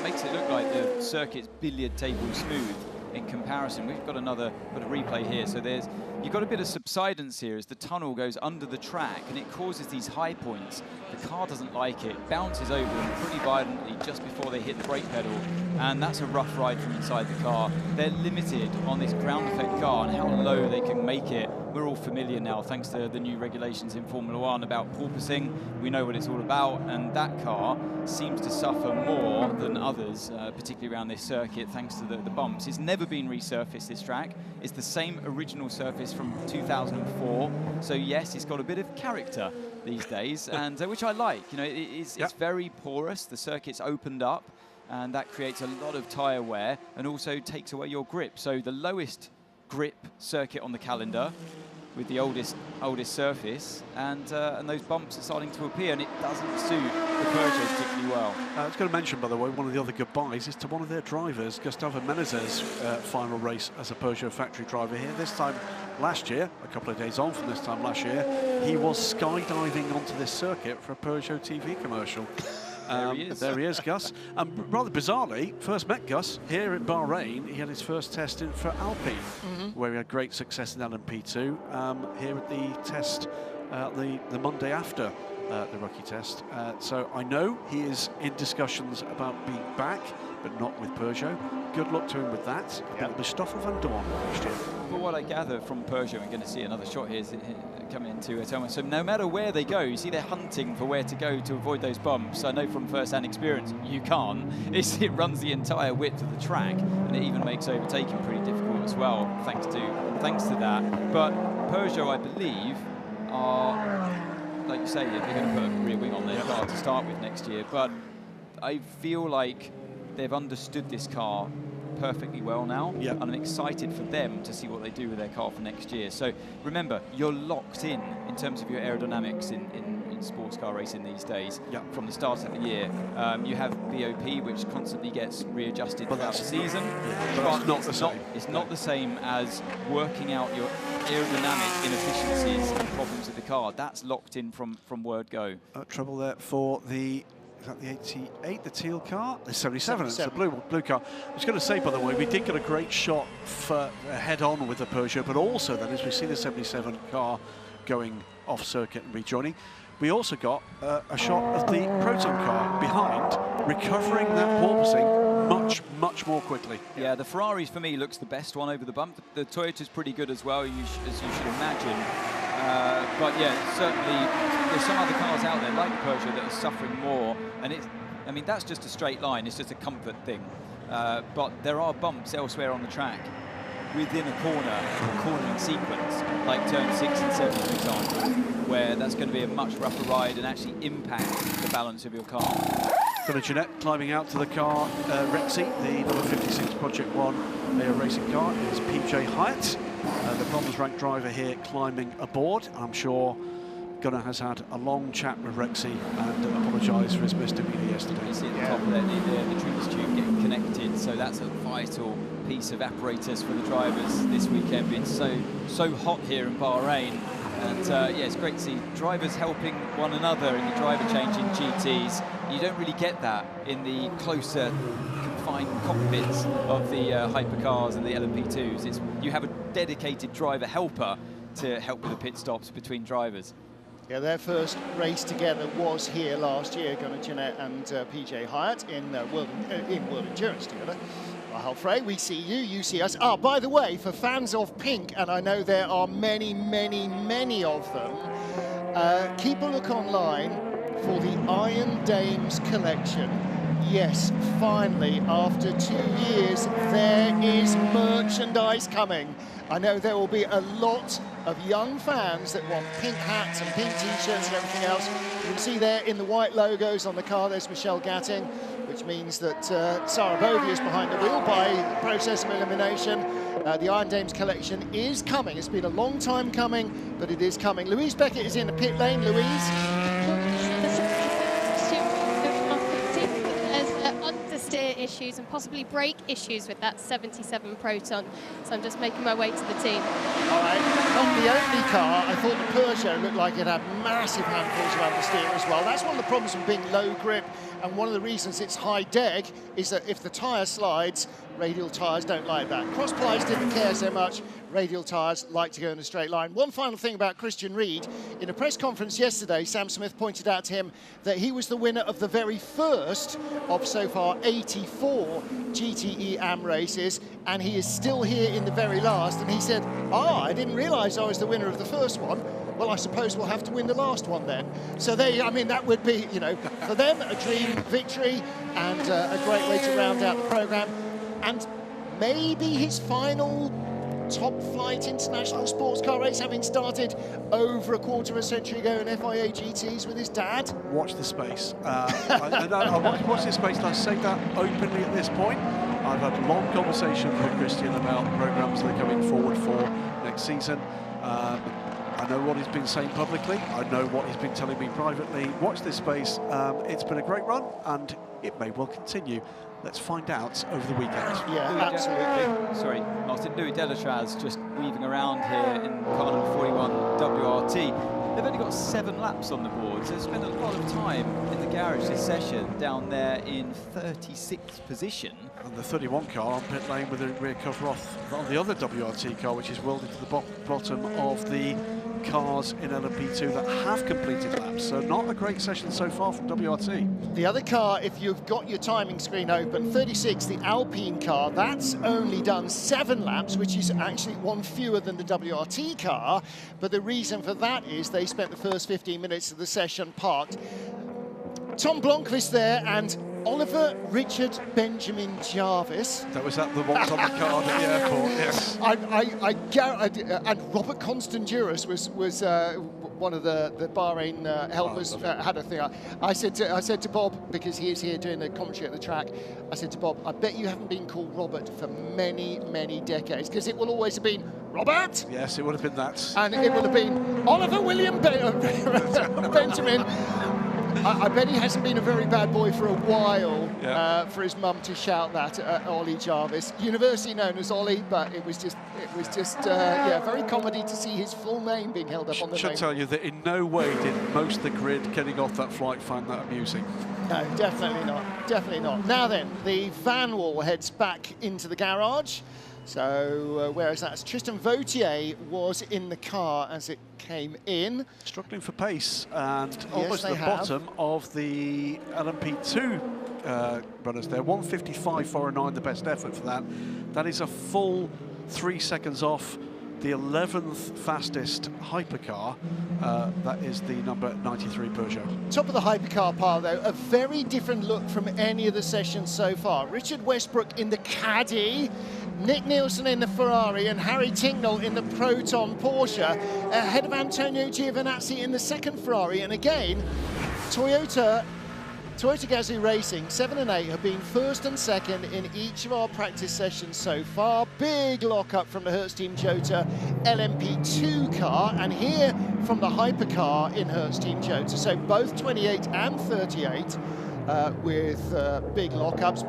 makes it look like the circuit's billiard table smooth in comparison. We've got a replay here, so you've got a bit of subsidence here as the tunnel goes under the track, and it causes these high points. The car doesn't like it, bounces over them pretty violently just before they hit the brake pedal, and that's a rough ride from inside the car. They're limited on this ground effect car and how low they can make it. We're all familiar now, thanks to the new regulations in Formula 1 about porpoising. We know what it's all about, and that car seems to suffer more than others, particularly around this circuit, thanks to the bumps. It's never been resurfaced, this track. It's the same original surface from 2004, so yes, it's got a bit of character these days, and which I like. You know, it's very porous. The circuit's opened up, and that creates a lot of tyre wear and also takes away your grip. So the lowest grip circuit on the calendar with the oldest surface, and those bumps are starting to appear, and it doesn't suit the Peugeot particularly well. I was going to mention, by the way, one of the other goodbyes is to one of their drivers, Gustavo Menezes' final race as a Peugeot factory driver here. This time last year, a couple of days on from this time last year, he was skydiving onto this circuit for a Peugeot TV commercial. There he is, Gus. And rather bizarrely, first met Gus here in Bahrain. He had his first test in for Alpine, where he had great success in LMP2. Here at the test, the Monday after the rookie test. So I know he is in discussions about being back, but not with Peugeot. Good luck to him with that. I think it'll be Stoffel van Dorn next year. Well, what I gather from Peugeot, we're going to see another shot here coming into Thomas. So no matter where they go, you see they're hunting for where to go to avoid those bumps. I know from first-hand experience, you can't. It runs the entire width of the track, and it even makes overtaking pretty difficult as well, thanks to that. But Peugeot, I believe, are, like you say, they're going to put a rear wing on their car to start with next year. But I feel like they've understood this car perfectly well now, and I'm excited for them to see what they do with their car for next year. So remember, you're locked in terms of your aerodynamics in sports car racing these days from the start of the year. You have BOP, which constantly gets readjusted throughout the season, but it's not the same as working out your aerodynamic inefficiencies and problems with the car. That's locked in from word go. Trouble there for the... Is that the 88, the teal car? The 77, it's the blue car. I was going to say, by the way, we did get a great shot for head-on with the Peugeot, but also then, as we see the 77 car going off-circuit and rejoining, we also got a shot of the Proton car behind, recovering that porpoising much more quickly. Yeah, the Ferrari, for me, looks the best one over the bump. The Toyota's pretty good as well, as you should imagine. But yeah, certainly there's some other cars out there like the Peugeot that are suffering more, and I mean, that's just a straight line, it's just a comfort thing. But there are bumps elsewhere on the track within a cornering sequence, like turn 6 and 7, for example, where that's going to be a much rougher ride and actually impact the balance of your car. Philip Jeanette climbing out to the car, Rexy, the number 56 Project 1 AO racing car, is PJ Hyatt, the bronze ranked driver here climbing aboard. I'm sure Gunnar has had a long chat with Rexy and apologised for his misdemeanour yesterday. You see at the top there, the Trumas tube getting connected, so that's a vital piece of apparatus for the drivers this weekend, being so hot here in Bahrain. And yeah, it's great to see drivers helping one another in the driver change in GTs. You don't really get that in the closer confined cockpits of the hypercars and the LMP2s. You have a dedicated driver helper to help with the pit stops between drivers. Yeah, their first race together was here last year, Gunnar Jeanette and PJ Hyatt in World Endurance together. Rahul Frey, we see you, you see us. Ah, by the way, for fans of Pink, and I know there are many, many, many of them, keep a look online for the Iron Dames collection. Yes, finally, after 2 years, there is merchandise coming. I know there will be a lot of young fans that want pink hats and pink t-shirts and everything else. You can see there in the white logos on the car, there's Michelle Gatting, which means that Sarah Bovey is behind the wheel by process of elimination. The Iron Dames collection is coming. It's been a long time coming, but it is coming. Louise Beckett is in the pit lane. Louise? Understeer issues and possibly brake issues with that 77 Proton, so I'm just making my way to the team. All right, not the only car. I thought the Peugeot looked like it had massive handfuls of understeer as well. That's one of the problems with being low grip, and one of the reasons it's high deck is that if the tyre slides, radial tyres don't like that. Cross plies didn't care so much. Radial tyres like to go in a straight line. One final thing about Christian Reed. In a press conference yesterday, Sam Smith pointed out to him that he was the winner of the very first of so far 84 GTE Am races, and he is still here in the very last. And he said, I didn't realise I was the winner of the first one. Well, I suppose we'll have to win the last one then. So I mean, that would be, you know, for them, a dream victory and a great way to round out the programme. And maybe his final top flight international sports car race, having started over a quarter of a century ago in FIA GTs with his dad. Watch the space. I watch this space, and I say that openly at this point. I've had a long conversation with Christian about programmes that are coming forward for next season. I know what he's been saying publicly. I know what he's been telling me privately. Watch this space. It's been a great run, and it may well continue. Let's find out over the weekend. Yeah, absolutely. Sorry, Martin. Louis Delatraz just weaving around here in car number 41 WRT. They've only got 7 laps on the board, so they've spent a lot of time in the garage this session, down there in 36th position. And the 31 car on pit lane with a rear cover off on the other WRT car, which is welded to the bottom of the cars in LMP2 that have completed laps. So not a great session so far from WRT. The other car, if you've got your timing screen open, 36, the Alpine car, that's only done 7 laps, which is actually 1 fewer than the WRT car. But the reason for that is they spent the first 15 minutes of the session parked. Tom Blomqvist there and Oliver Richard Benjamin Jarvis. That was that the ones on the card at the airport, yes. And Robert Constanduros was one of the Bahrain helpers. Had a thing. I said to Bob, because he is here doing the commentary at the track, I said to Bob, I bet you haven't been called Robert for many, many decades, because it will always have been Robert. Yes, it would have been that. And it would have been Oliver William Benjamin. I bet he hasn't been a very bad boy for a while, for his mum to shout that at Ollie Jarvis. University known as Ollie, but it was just very comedy to see his full name being held up on the name. Should tell you that in no way did most of the grid getting off that flight find that amusing. No, definitely not. Definitely not. Now then, the Van Wall heads back into the garage. So, whereas that's Tristan Vautier was in the car as it came in. Struggling for pace and almost at the bottom of the LMP2 runners there. 1:55.409, the best effort for that. That is a full 3 seconds off the 11th fastest hypercar. That is the number 93 Peugeot. Top of the hypercar pile, though, a very different look from any of the sessions so far. Richard Westbrook in the Caddy, Nick Nielsen in the Ferrari, and Harry Tinknell in the Proton Porsche, ahead of Antonio Giovinazzi in the second Ferrari. And again, Toyota Gazoo Racing 7 and 8 have been first and second in each of our practice sessions so far. Big lock up from the Hertz Team Jota LMP2 car, and here from the Hypercar in Hertz Team Toyota, so both 28 and 38 with big lockups.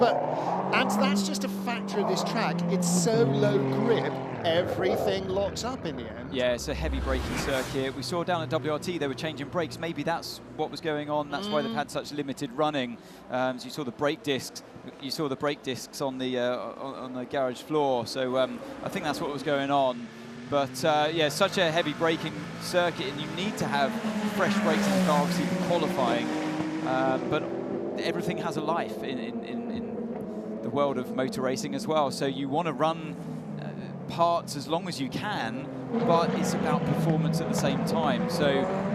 And that's just a factor of this track. It's so low grip, everything locks up in the end. Yeah, it's a heavy braking circuit. We saw down at WRT they were changing brakes. Maybe that's what was going on. That's why they've had such limited running. So you saw the brake discs. You saw the brake discs on the garage floor. So I think that's what was going on. But yeah, such a heavy braking circuit, and you need to have fresh brakes in the car, obviously for qualifying. But everything has a life in the world of motor racing as well. So you want to run parts as long as you can, but it's about performance at the same time. So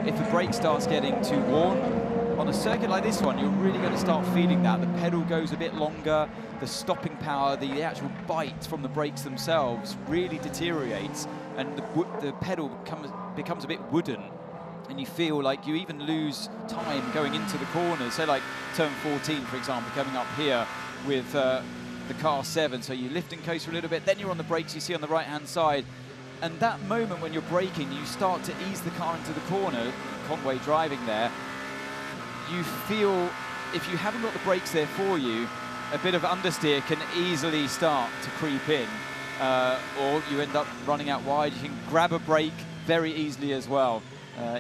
if the brake starts getting too worn, on a circuit like this one, you're really going to start feeling that. The pedal goes a bit longer, the stopping power, the actual bite from the brakes themselves really deteriorates, and the pedal becomes a bit wooden, and you feel like you even lose time going into the corners. So like turn 14, for example, coming up here with the car 7, so you lift and coast for a little bit, then you're on the brakes, you see on the right-hand side, and that moment when you're braking, you start to ease the car into the corner, Conway driving there, you feel, if you haven't got the brakes there for you, a bit of understeer can easily start to creep in, or you end up running out wide. You can grab a brake very easily as well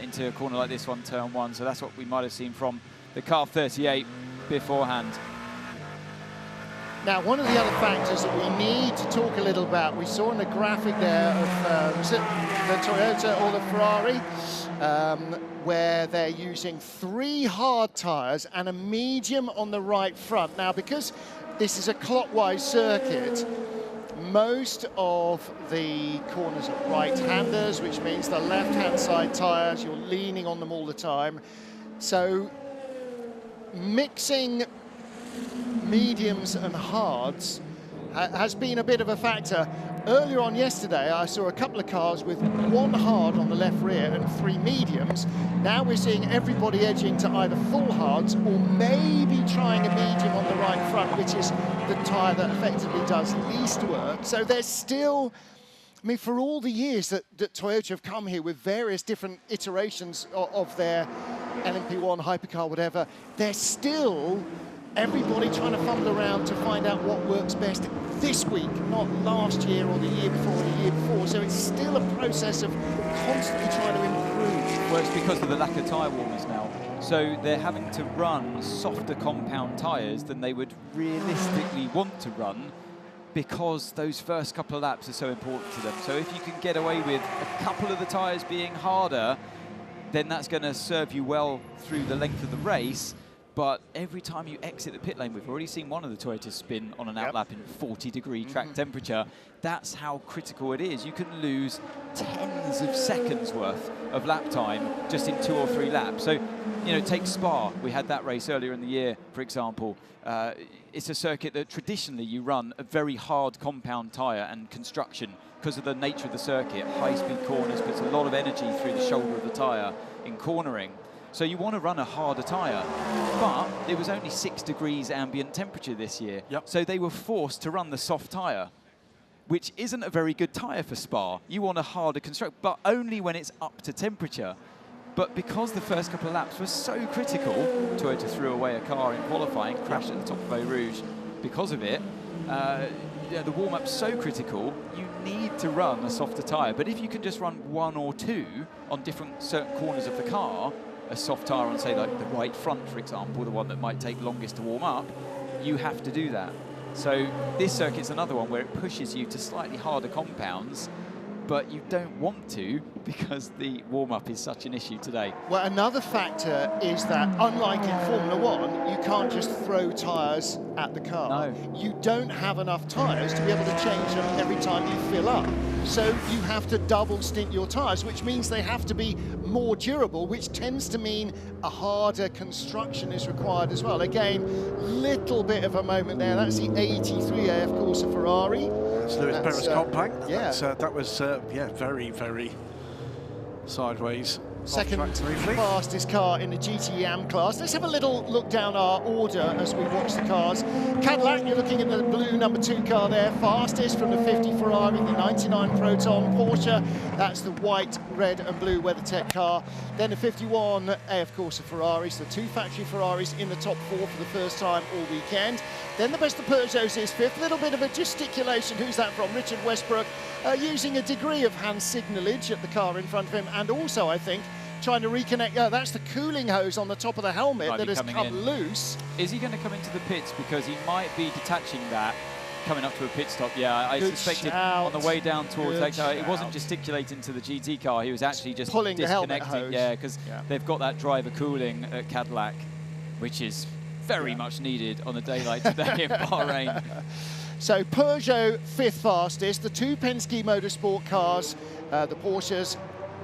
into a corner like this one, turn 1, so that's what we might have seen from the car 38 beforehand. Now, one of the other factors that we need to talk a little about, we saw in the graphic there of was it the Toyota or the Ferrari, where they're using 3 hard tyres and a medium on the right front. Now, because this is a clockwise circuit, most of the corners are right-handers, which means the left-hand side tyres, you're leaning on them all the time. So mixing mediums and hards has been a bit of a factor. Earlier on yesterday, I saw a couple of cars with 1 hard on the left rear and 3 mediums. Now we're seeing everybody edging to either full hards or maybe trying a medium on the right front, which is the tyre that effectively does least work. So there's still, I mean, for all the years that Toyota have come here with various different iterations of their LMP1, Hypercar, whatever, there's still everybody trying to fumble around to find out what works best this week, not last year or the year before or the year before. So it's still a process of constantly trying to improve. Well, it's because of the lack of tyre warmers now. So they're having to run softer compound tyres than they would realistically want to run, because those first couple of laps are so important to them. So if you can get away with a couple of the tyres being harder, then that's going to serve you well through the length of the race. But every time you exit the pit lane, we've already seen one of the Toyotas spin on an outlap in 40-degree track temperature. That's how critical it is. You can lose tens of seconds worth of lap time just in 2 or 3 laps. So, you know, take Spa. We had that race earlier in the year, for example. It's a circuit that traditionally you run a very hard compound tyre and construction because of the nature of the circuit. High-speed corners puts a lot of energy through the shoulder of the tyre in cornering. So you want to run a harder tyre, but it was only 6 degrees ambient temperature this year. So they were forced to run the soft tyre, which isn't a very good tyre for Spa. You want a harder construct, but only when it's up to temperature. But because the first couple of laps were so critical, Toyota threw away a car in qualifying, crashed at the top of Eau Rouge because of it. The warm-up's so critical, you need to run a softer tyre. But if you can just run 1 or 2 on different certain corners of the car, a soft tyre on, say, like the right front, for example, the one that might take longest to warm up, you have to do that. So this circuit's another one where it pushes you to slightly harder compounds, but you don't want to because the warm-up is such an issue today. Well, another factor is that, unlike in Formula 1, you can't just throw tyres at the car. No. You don't have enough tyres to be able to change them every time you fill up. So you have to double stint your tyres, which means they have to be more durable, which tends to mean a harder construction is required as well. Again, little bit of a moment there. That's the 83A, of course, a Ferrari. That's Lewis Perez compact. Yeah. That was, yeah, very, very sideways. second fastest car in the GTE Am class. Let's have a little look down our order as we watch the cars. Cadillac, you're looking at the blue #2 car there, fastest from the 50 Ferrari, the 99 Proton. Porsche, that's the white, red and blue WeatherTech car. Then the 51, of course, a Ferrari, so 2 factory Ferraris in the top 4 for the first time all weekend. Then the best of Peugeots is 5th, a little bit of a gesticulation. Who's that from? Richard Westbrook, using a degree of hand signalage at the car in front of him, and also, I think, trying to reconnect. That's the cooling hose on the top of the helmet that has come loose. Is he going to come into the pits? Because he might be detaching that coming up to a pit stop. Yeah, I suspected on the way down towards that car, it wasn't gesticulating to the GT car, he was actually just pulling disconnecting. the helmet hose. Yeah, because they've got that driver cooling at Cadillac, which is very much needed on a day like today in Bahrain. So Peugeot 5th fastest, the 2 Penske Motorsport cars, the Porsches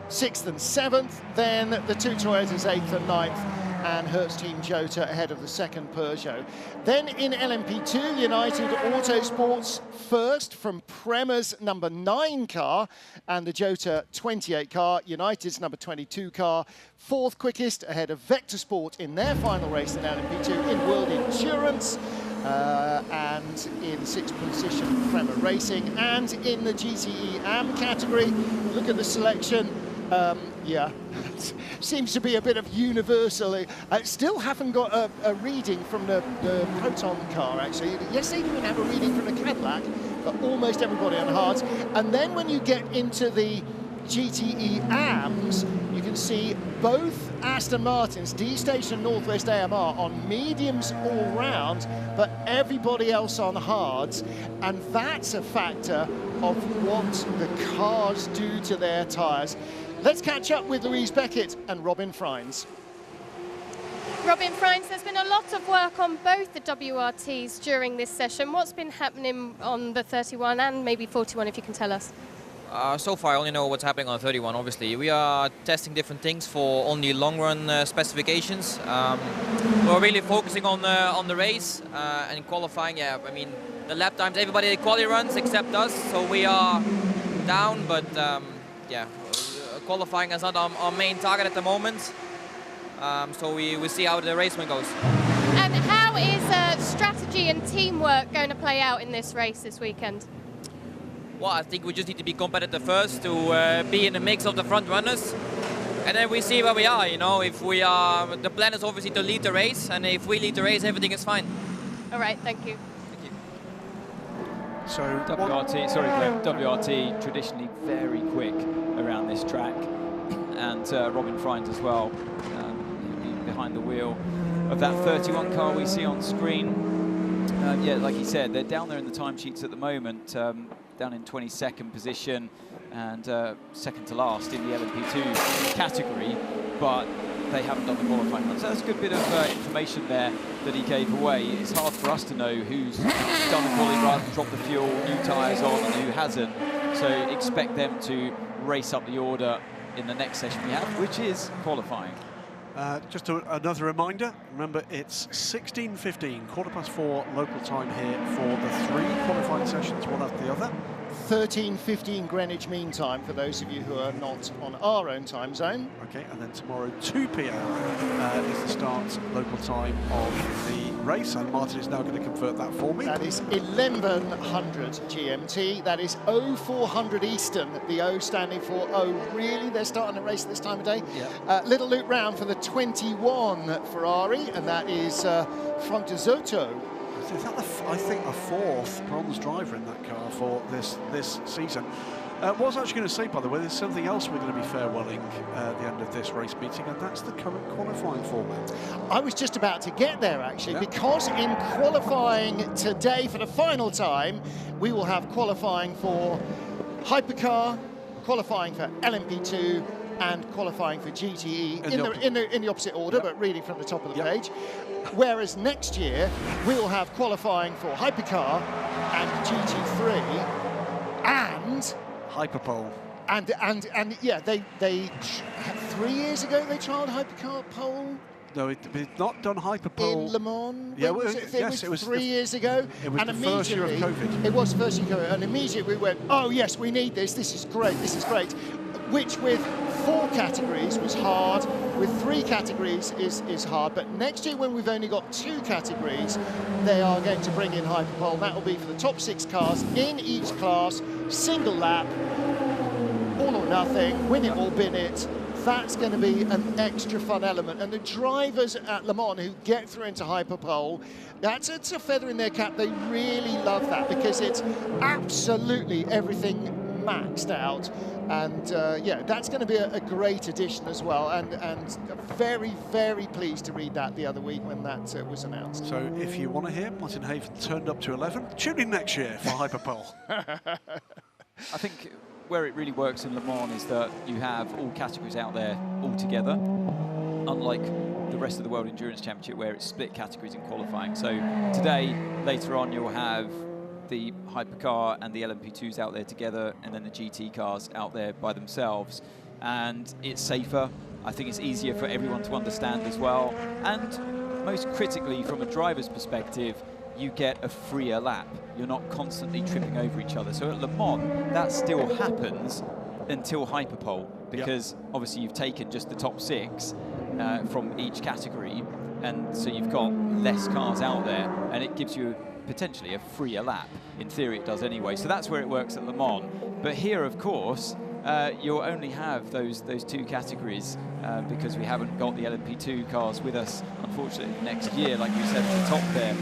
6th and 7th, then the 2 Toyotas 8th and 9th, and Hertz Team Jota ahead of the 2nd Peugeot. Then in LMP2, United Autosports 1st from Prema's #9 car and the Jota 28 car, United's #22 car, 4th quickest ahead of Vector Sport in their final race in LMP2 in World Endurance. And in 6th position, Prema Racing. And in the GTE Am category, look at the selection. Yeah, seems to be a bit of universal. I still haven't got a reading from the Proton car, actually. Yes, they even have a reading from the Cadillac, but almost everybody on hards. And then when you get into the GTE Ams, you can see both Aston Martins, D-Station and Northwest AMR, on mediums all round, but everybody else on hards. And that's a factor of what the cars do to their tyres. Let's catch up with Louise Beckett and Robin Frines. Robin Frines, there's been a lot of work on both the WRTs during this session. What's been happening on the 31 and maybe 41, if you can tell us? So far, I only know what's happening on 31, obviously. We are testing different things for only long-run specifications. We're really focusing on the race and qualifying. Yeah, I mean, the lap times, everybody at quali runs except us, so we are down, but yeah, qualifying is not our main target at the moment. So we see how the race one goes. And how is strategy and teamwork going to play out in this race this weekend? Well, I think we just need to be competitive first to be in the mix of the front runners, and then we see where we are. You know, if we are, the plan is obviously to lead the race, and if we lead the race, everything is fine. All right, thank you. Thank you. So WRT traditionally very quick around this track, and Robin Frines as well, behind the wheel of that 31 car we see on screen. Yeah, like he said, they're down there in the timesheets at the moment, down in 22nd position and second to last in the LMP2 category, but they haven't done the qualifying run. So that's a good bit of information there that he gave away. It's hard for us to know who's done the quality run, dropped the fuel, new tyres on, and who hasn't. So expect them to race up the order in the next session we have, which is qualifying. Just another reminder, remember it's 16:15, 4:15 local time here for the 3 qualifying sessions, one after the other. 13:15 Greenwich Mean Time for those of you who are not on our own time zone. Okay, and then tomorrow 2 p.m. Is the start local time of the race, and Martin is now going to convert that for me. That is 1100 GMT, that is 0400 Eastern, the O standing for, oh really, they're starting a race at this time of day? Yeah. Little loop round for the 21 Ferrari, and that is Frank de Zotto. Is that I think a 4th bronze driver in that car for this season. What I was actually going to say, by the way, there's something else we're going to be farewelling at the end of this race meeting, and that's the current qualifying format. I was just about to get there, actually, because in qualifying today for the final time, we will have qualifying for Hypercar, qualifying for LMP2, and qualifying for GTE in the opposite order, but reading from the top of the page. Whereas next year, we'll have qualifying for Hypercar and GT3 and Hyperpole. And yeah, they 3 years ago they trialled Hypercar pole. No, we've not done Hyperpole. In Le Mans? Yeah, it was 3 years ago. It was the first year of COVID. It was the first year of COVID, and immediately we went, oh yes, we need this, this is great, this is great. Which with 4 categories was hard, with 3 categories is hard, but next year when we've only got 2 categories, they are going to bring in Hyperpole. That will be for the top 6 cars in each class, single lap, all or nothing, win it or bin it. That's going to be an extra fun element. And the drivers at Le Mans who get through into Hyperpole, it's a feather in their cap. They really love that because it's absolutely everything maxed out. And yeah, that's going to be a great addition as well. And very, very pleased to read that the other week when that was announced. So if you want to hear Martin Haven turned up to 11, tune in next year for Hyperpole. I think where it really works in Le Mans is that you have all categories out there all together, unlike the rest of the World Endurance Championship where it's split categories in qualifying. So today, later on, you'll have the Hypercar and the LMP2s out there together, and then the GT cars out there by themselves. And it's safer. I think it's easier for everyone to understand as well. And most critically, from a driver's perspective, you get a freer lap. You're not constantly tripping over each other. So at Le Mans, that still happens until Hyperpole, because obviously you've taken just the top 6 from each category, and so you've got less cars out there, and it gives you potentially a freer lap. In theory, it does anyway. So that's where it works at Le Mans. But here, of course, you'll only have those 2 categories because we haven't got the LMP2 cars with us, unfortunately, next year, like we said at the top there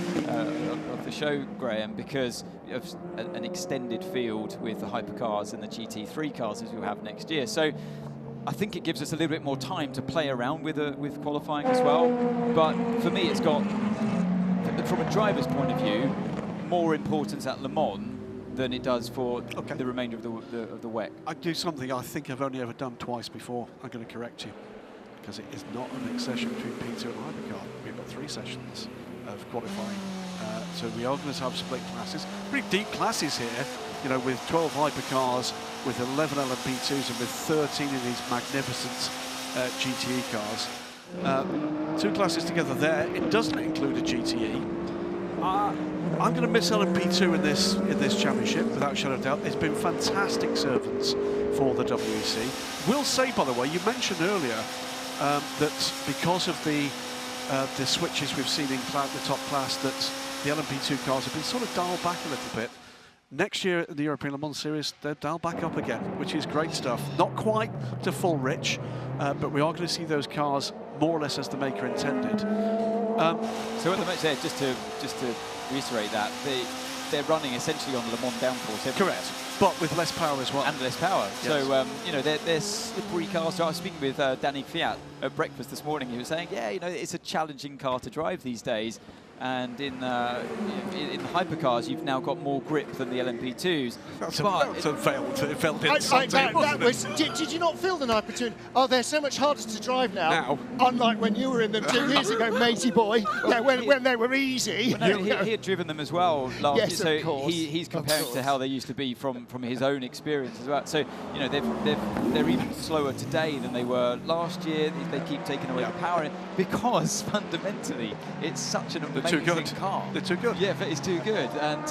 of the show, Graham, because of an extended field with the Hypercars and the GT3 cars as we'll have next year. So I think it gives us a little bit more time to play around with qualifying as well. But for me, it's got, from a driver's point of view, more importance at Le Mans than it does for the remainder of the WEC. I do something I think I've only ever done twice before. I'm going to correct you, because it is not a mixed session between P2 and Hypercar. We've got 3 sessions of qualifying. So we are going to have split classes. Pretty deep classes here, you know, with 12 Hypercars, with 11 LMP2s, and with 13 of these magnificent GTE cars. 2 classes together there. It doesn't include a GTE. I'm going to miss LMP2 in this championship, without a shadow of doubt. It's been fantastic servants for the WEC. Will say, by the way, you mentioned earlier that because of the switches we've seen in the top class, that the LMP2 cars have been sort of dialed back a little bit. Next year in the European Le Mans Series, they're dialed back up again, which is great stuff. Not quite to full rich, but we are going to see those cars more or less as the maker intended. So at the moment, just to reiterate that, they're running essentially on Le Mans downforce. Correct, but with less power as well. And less power. Yes. So, you know, they're slippery cars. So I was speaking with Danny Fiat at breakfast this morning. He was saying, yeah, you know, it's a challenging car to drive these days. And in hypercars, you've now got more grip than the LMP2s. That's a failed in Sunday, did you not feel the LMP2? Oh, they're so much harder to drive now. Unlike when you were in them 2 years ago, matey boy. Yeah, when they were easy. Well, no, he had driven them as well last year, so of course. He's comparing to how they used to be from his own experience as well. So, you know, they're even slower today than they were last year. They keep taking away the power because fundamentally it's such an amazing car. They're too good. Yeah, it's too good. And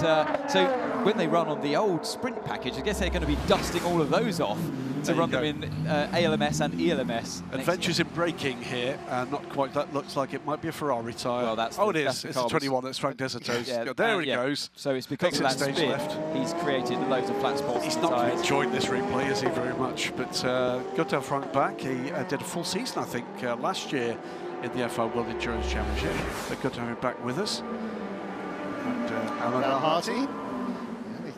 so when they run on the old sprint package, I guess they're going to be dusting all of those off to run them in ALMS and ELMS. Adventures in braking here, not quite. That looks like it might be a Ferrari tyre. Well, that's it is. It's a 21. That's Frank Desertos. There he goes. So it's because of that spin, he's created loads of flat spots. He's not enjoyed this replay, is he, very much? But good to have Frank back. He did a full season, I think, last year in the FIA World Endurance Championship. But good to have him back with us. And Alan Harty,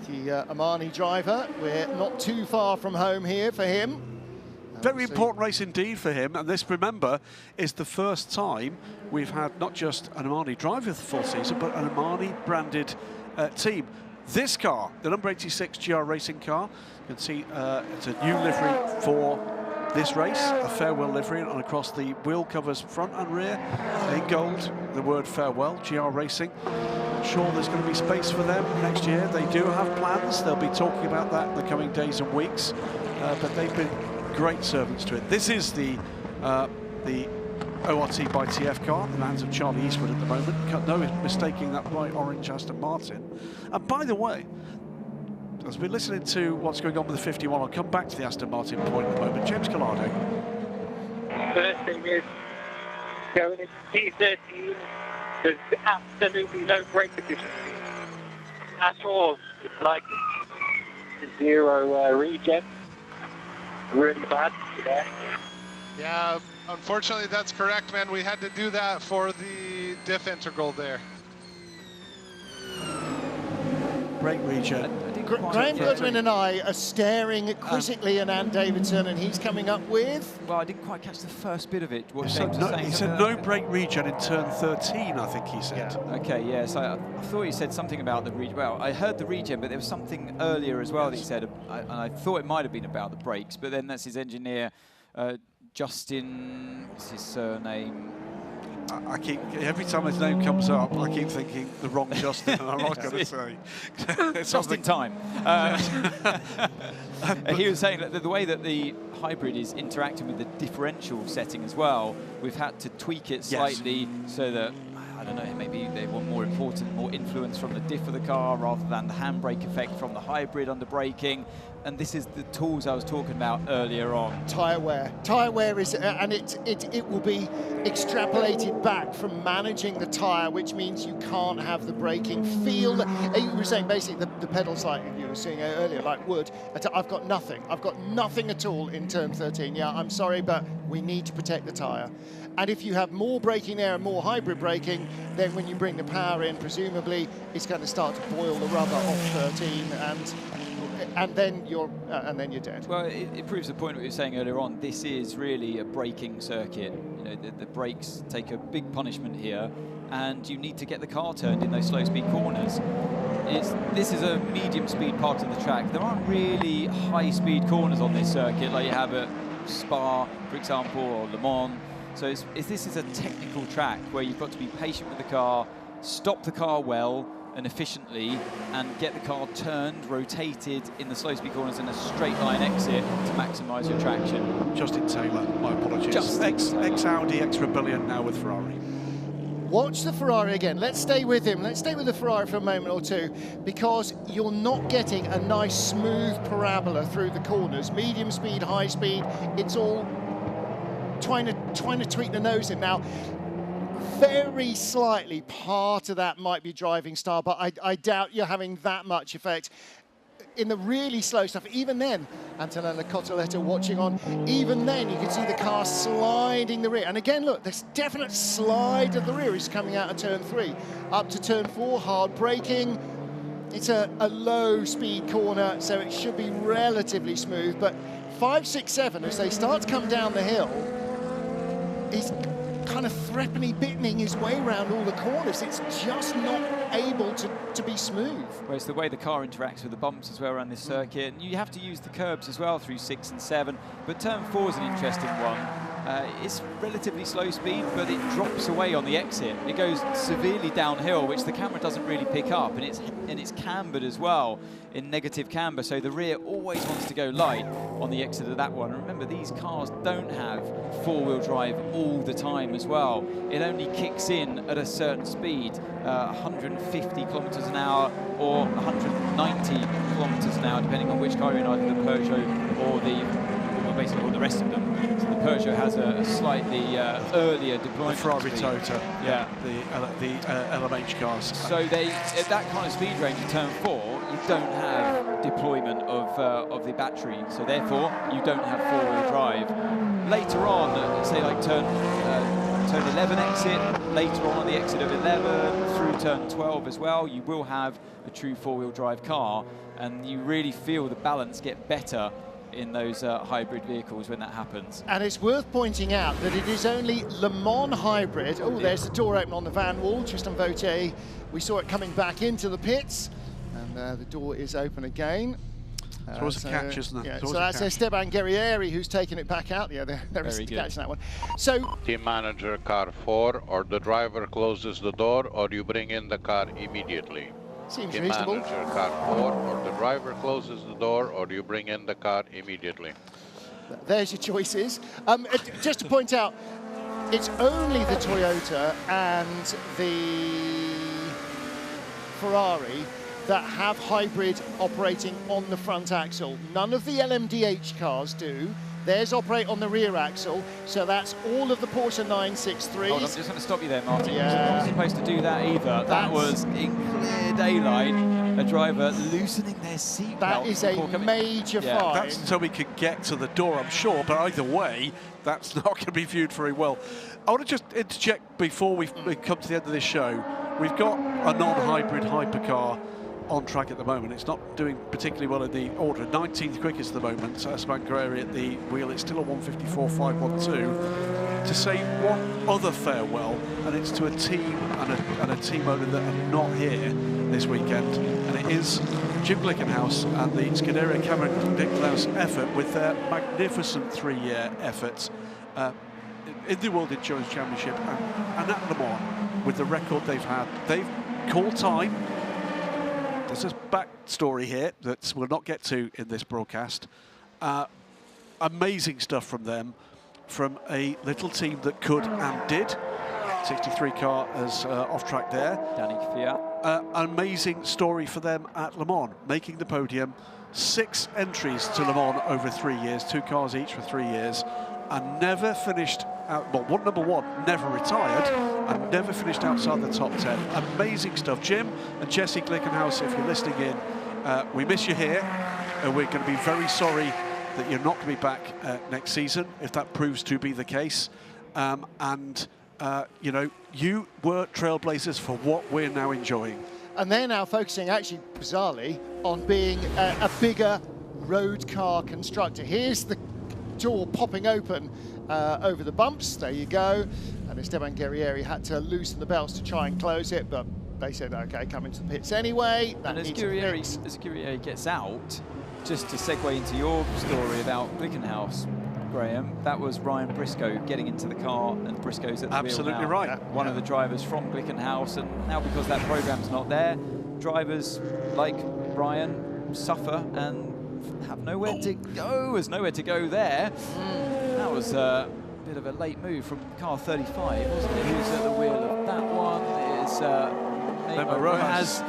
the Amani driver. We're not too far from home here for him. Very important race indeed for him. And this, remember, is the first time we've had not just an Amani driver for the full season, but an Amani branded team. This car, the number 86 GR Racing car, you can see it's a new livery for this race, a farewell livery, and across the wheel covers front and rear in gold, the word farewell, GR Racing. Not sure there's going to be space for them next year. They do have plans. They'll be talking about that in the coming days and weeks, but they've been great servants to it. This is the ORT by TF car in the hands of Charlie Eastwood at the moment. No mistaking that bright orange Aston Martin. And by the way, as we're listening to what's going on with the 51, I'll come back to the Aston Martin point in a moment. James Collado. First thing is, going into T13, there's absolutely no brake efficiency at all. It's like zero regen. Really bad today. Yeah, unfortunately that's correct, man. We had to do that for the diff integral there. Brake regen. Graham Goodwin and I are staring quizzically at Anne Davidson, and he's coming up with... Well, I didn't quite catch the first bit of it. What he said no brake regen in turn 13, I think he said. Yeah. Okay, yeah, so I thought he said something about the regen. Well, I heard the regen, but there was something earlier as well that he said, and I thought it might have been about the brakes, but then that's his engineer, Justin, what's his surname? I keep, every time his name comes up, I keep thinking the wrong Justin, and I'm not going to say. Just in time. He was saying that the way that the hybrid is interacting with the differential setting as well, we've had to tweak it slightly so that, I don't know, maybe they want more influence from the diff of the car rather than the handbrake effect from the hybrid under braking. And this is the tools I was talking about earlier on. Tyre wear. Tyre wear is, and it will be extrapolated back from managing the tyre, which means you can't have the braking feel. You were saying basically the pedals, like you were saying earlier, like wood. I've got nothing. I've got nothing at all in turn 13. Yeah, I'm sorry, but we need to protect the tyre. And if you have more braking there and more hybrid braking, then when you bring the power in, presumably it's going to start to boil the rubber off 13, and then you're dead. Well, it proves the point what you were saying earlier on. This is really a braking circuit. You know, the brakes take a big punishment here, and you need to get the car turned in those slow speed corners. This is a medium speed part of the track. There aren't really high speed corners on this circuit like you have at Spa, for example, or Le Mans. So this is a technical track where you've got to be patient with the car, stop the car well and efficiently, and get the car turned, rotated in the slow speed corners in a straight line exit to maximise your traction. Justin Taylor, my apologies. Ex-Audi, ex-Rebellion, now with Ferrari. Watch the Ferrari again. Let's stay with him. Let's stay with the Ferrari for a moment or two, because you're not getting a nice smooth parabola through the corners. Medium speed, high speed, it's all trying to tweak the nose in. Now, very slightly, part of that might be driving style, but I doubt you're having that much effect. In the really slow stuff, even then, Antonella Cottoletto watching on, even then you can see the car sliding the rear. And again, look, this definite slide of the rear is coming out of turn 3. Up to turn 4, hard braking. It's a low speed corner, so it should be relatively smooth, but 5, 6, 7, as they start to come down the hill, he's kind of threepenny-bittening his way around all the corners. It's just not able to be smooth. Well, it's the way the car interacts with the bumps as well around this circuit. And you have to use the curbs as well through 6 and 7. But turn 4 is an interesting one. It's relatively slow speed, but it drops away on the exit. It goes severely downhill, which the camera doesn't really pick up, and it's cambered as well in negative camber, so the rear always wants to go light on the exit of that one. And remember, these cars don't have four-wheel drive all the time as well. It only kicks in at a certain speed, 150 kilometers an hour or 190 kilometers an hour, depending on which car you're in, either the Peugeot or basically the rest of them. So the Peugeot has a slightly earlier deployment. The Ferrari speed. Tota, yeah, the LMH cars. So at that kind of speed range in turn 4, you don't have deployment of the battery. So therefore, you don't have four-wheel drive. Later on, say like turn 11 exit, later on the exit of 11 through turn 12 as well, you will have a true four-wheel drive car, and you really feel the balance get better in those hybrid vehicles when that happens. And it's worth pointing out that it is only Le Mans hybrid. Oh, there's the door open on the van wall. Tristan Vautier, we saw it coming back into the pits, and the door is open again. It's always a catch, isn't it? Yeah, so that's Esteban Guerrieri who's taken it back out. Yeah, there is a catch in that one. So, team manager car 4, or the driver closes the door, or you bring in the car immediately. Seems team reasonable. Manager car 4, or the driver closes the door, or you bring in the car immediately. There's your choices. Just to point out, it's only the Toyota and the Ferrari that have hybrid operating on the front axle. None of the LMDH cars do. Theirs operate on the rear axle, so that's all of the Porsche 963s. Hold on, I'm just going to stop you there, Martin. Yeah. You're not supposed to do that either. That was in clear daylight, a driver loosening their seatbelt. That is a major fine. That's so we could get to the door, I'm sure, but either way, that's not going to be viewed very well. I want to just interject before we come to the end of this show. We've got a non-hybrid hypercar on track at the moment. It's not doing particularly well in the order. 19th quickest at the moment. Spangarelli at the wheel. It's still a 154.512. To say one other farewell, and it's to a team and a team owner that are not here this weekend, and it is Jim Glickenhaus and the Scuderia Cameron Glickenhaus effort with their magnificent 3-year efforts in the World Endurance Championship and at Le Mans with the record they've had. They've called time. There's a backstory here that we'll not get to in this broadcast. Amazing stuff from them, from a little team that could and did. 63 car as off track there. Danny Fiat. An amazing story for them at Le Mans, making the podium. 6 entries to Le Mans over 3 years, 2 cars each for 3 years, and never finished out, well, number one, never retired, and never finished outside the top 10. Amazing stuff. Jim and Jesse Glickenhaus, if you're listening in, we miss you here, and we're going to be very sorry that you're not going to be back next season, if that proves to be the case. You know, you were trailblazers for what we're now enjoying. And they're now focusing, actually, bizarrely, on being a bigger road car constructor. Here's the door popping open over the bumps. There you go. And Esteban Guerrieri had to loosen the belts to try and close it, but they said, OK, come into the pits anyway. And as Guerrieri gets out, just to segue into your story about Glickenhaus, Graham, that was Ryan Briscoe getting into the car, and Briscoe's at the Absolutely wheel now. right. One of the drivers from Glickenhaus, and now because that program's not there, drivers like Ryan suffer and have nowhere to go. There's nowhere to go there. That was a bit of a late move from car 35, wasn't it? Who's at the wheel of that one? It's Memo Rojas.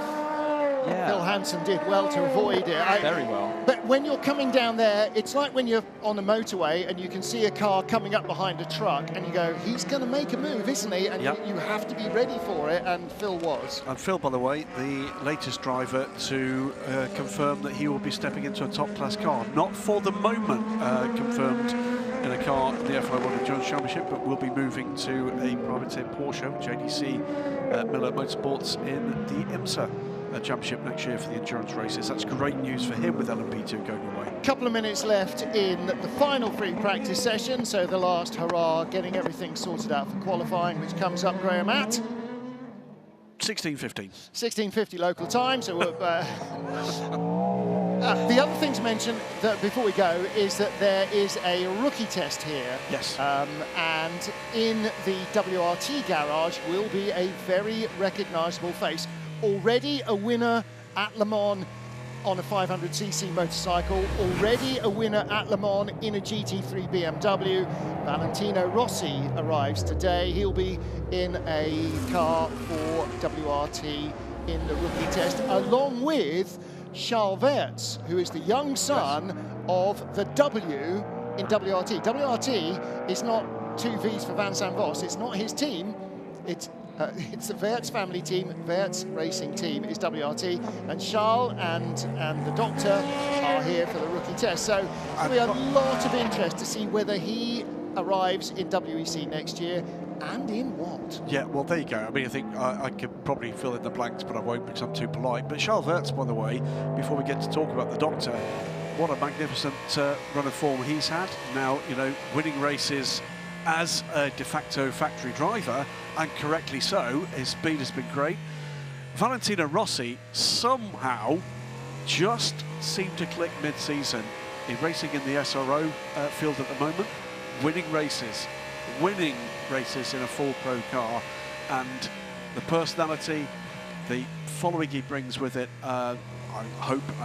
Yeah. Phil Hansen did well to avoid it. Very well. But when you're coming down there, it's like when you're on a motorway and you can see a car coming up behind a truck and you go, he's going to make a move, isn't he? And yep. you have to be ready for it, and Phil was. And Phil, by the way, the latest driver to confirm that he will be stepping into a top-class car. Not for the moment confirmed in a car in the FIA World Endurance Championship, but will be moving to a privateer Porsche, JDC Miller Motorsports in the IMSA Championship next year for the endurance races. That's great news for him with LMP2 going away. A couple of minutes left in the final free practice session, so the last hurrah, getting everything sorted out for qualifying, which comes up, Graham, at 16:15. 16:50 local time. So the other thing to mention that before we go is that there is a rookie test here. Yes. And in the WRT garage will be a very recognisable face. Already a winner at Le Mans on a 500cc motorcycle, already a winner at Le Mans in a GT3 BMW. Valentino Rossi arrives today. He'll be in a car for WRT in the rookie test, along with Charles Weerts, who is the young son of the W in WRT. WRT is not 2 V's for Vincent Vos. It's not his team. It's the Weerts family team. Weerts racing team is WRT, and Charles and the doctor are here for the rookie test. So there'll be a lot of interest to see whether he arrives in WEC next year, and in what. Yeah, well, there you go. I mean, I think I could probably fill in the blanks, but I won't because I'm too polite. But Charles Weerts, by the way, before we get to talk about the doctor, what a magnificent run of form he's had. Now, you know, winning races as a de facto factory driver, and correctly so. His speed has been great. Valentino Rossi somehow just seemed to click mid-season. He's racing in the SRO field at the moment, winning races in a full pro car, and the personality, the following he brings with it, I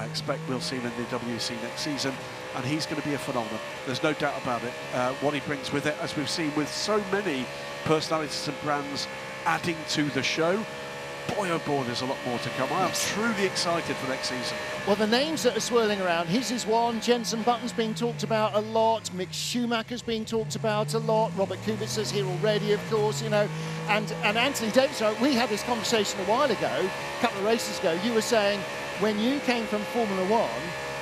expect we'll see him in the WEC next season, and he's going to be a phenomenon. There's no doubt about it. What he brings with it, as we've seen with so many personalities and brands adding to the show, boy oh boy, there's a lot more to come. I am truly excited for next season. Well, the names that are swirling around, his is one. Jenson Button's being talked about a lot. Mick Schumacher's being talked about a lot. Robert Kubica's here already, of course, you know. And Anthony Davis, we had this conversation a while ago, a couple of races ago. You were saying when you came from Formula One,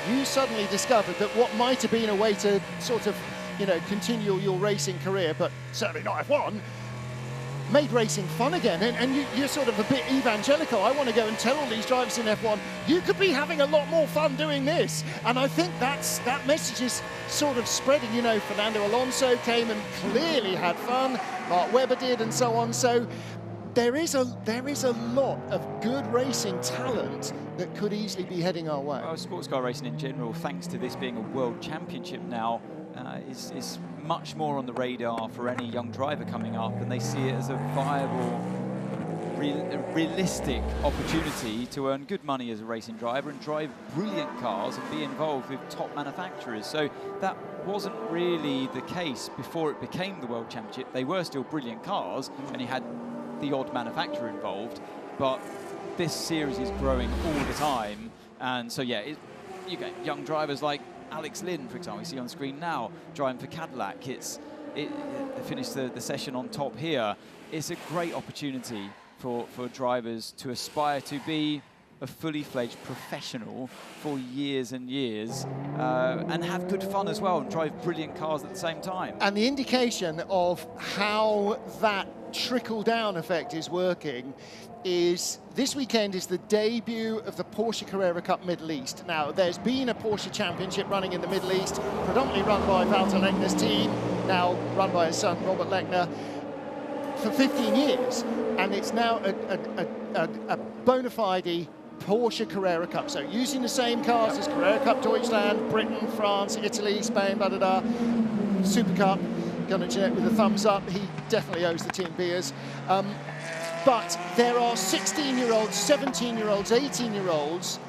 you suddenly discovered that what might have been a way to sort of, you know, continue your racing career, but certainly not F1, made racing fun again. And you're sort of a bit evangelical. I want to go and tell all these drivers in F1, you could be having a lot more fun doing this. And I think that message is sort of spreading. You know, Fernando Alonso came and clearly had fun. Mark Webber did, and so on. So there is a lot of good racing talent that could easily be heading our way. Well, sports car racing in general, thanks to this being a world championship now, is much more on the radar for any young driver coming up, and they see it as a viable, realistic opportunity to earn good money as a racing driver and drive brilliant cars and be involved with top manufacturers. So that wasn't really the case before it became the World Championship. They were still brilliant cars, and you had the odd manufacturer involved, but this series is growing all the time. And so yeah, you get young drivers like Alex Lynn, for example, you see on screen now, driving for Cadillac. They finished the session on top here. It's a great opportunity for drivers to aspire to be a fully fledged professional for years and years, and have good fun as well and drive brilliant cars at the same time. And the indication of how that trickle-down effect is working is this weekend is the debut of the Porsche Carrera Cup Middle East. Now, there's been a Porsche Championship running in the Middle East, predominantly run by Walter Lechner's team, now run by his son, Robert Lechner, for 15 years. And it's now a bona fide Porsche Carrera Cup. So using the same cars as Carrera Cup Deutschland, Britain, France, Italy, Spain, blah-da-da, Super Cup. Gunnar Jeanette with a thumbs up. He definitely owes the team beers. But there are 16-year-olds, 17-year-olds, 18-year-olds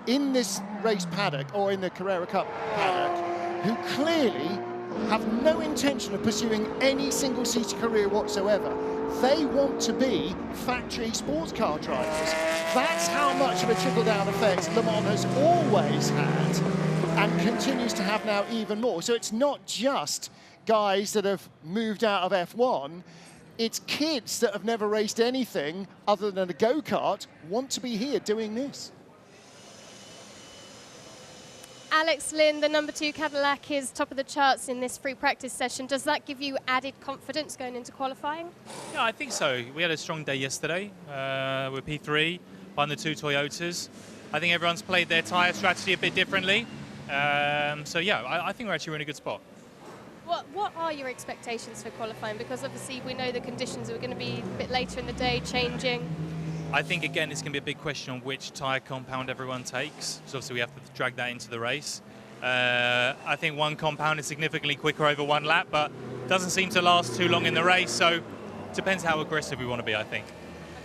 in this race paddock, or in the Carrera Cup paddock, who clearly have no intention of pursuing any single-seater career whatsoever. They want to be factory sports car drivers. That's how much of a trickle-down effect Le Mans has always had, and continues to have now even more. So it's not just guys that have moved out of F1, it's kids that have never raced anything other than a go-kart want to be here doing this. Alex Lynn, the #2 Cadillac, is top of the charts in this free practice session. Does that give you added confidence going into qualifying? Yeah, I think so. We had a strong day yesterday with P3, behind the two Toyotas. I think everyone's played their tyre strategy a bit differently. So yeah, I think we're actually in a good spot. What are your expectations for qualifying? Because obviously we know the conditions are going to be a bit later in the day, changing. I think, again, it's going to be a big question on which tyre compound everyone takes. So obviously we have to drag that into the race. I think one compound is significantly quicker over one lap, but doesn't seem to last too long in the race. So it depends how aggressive we want to be, I think.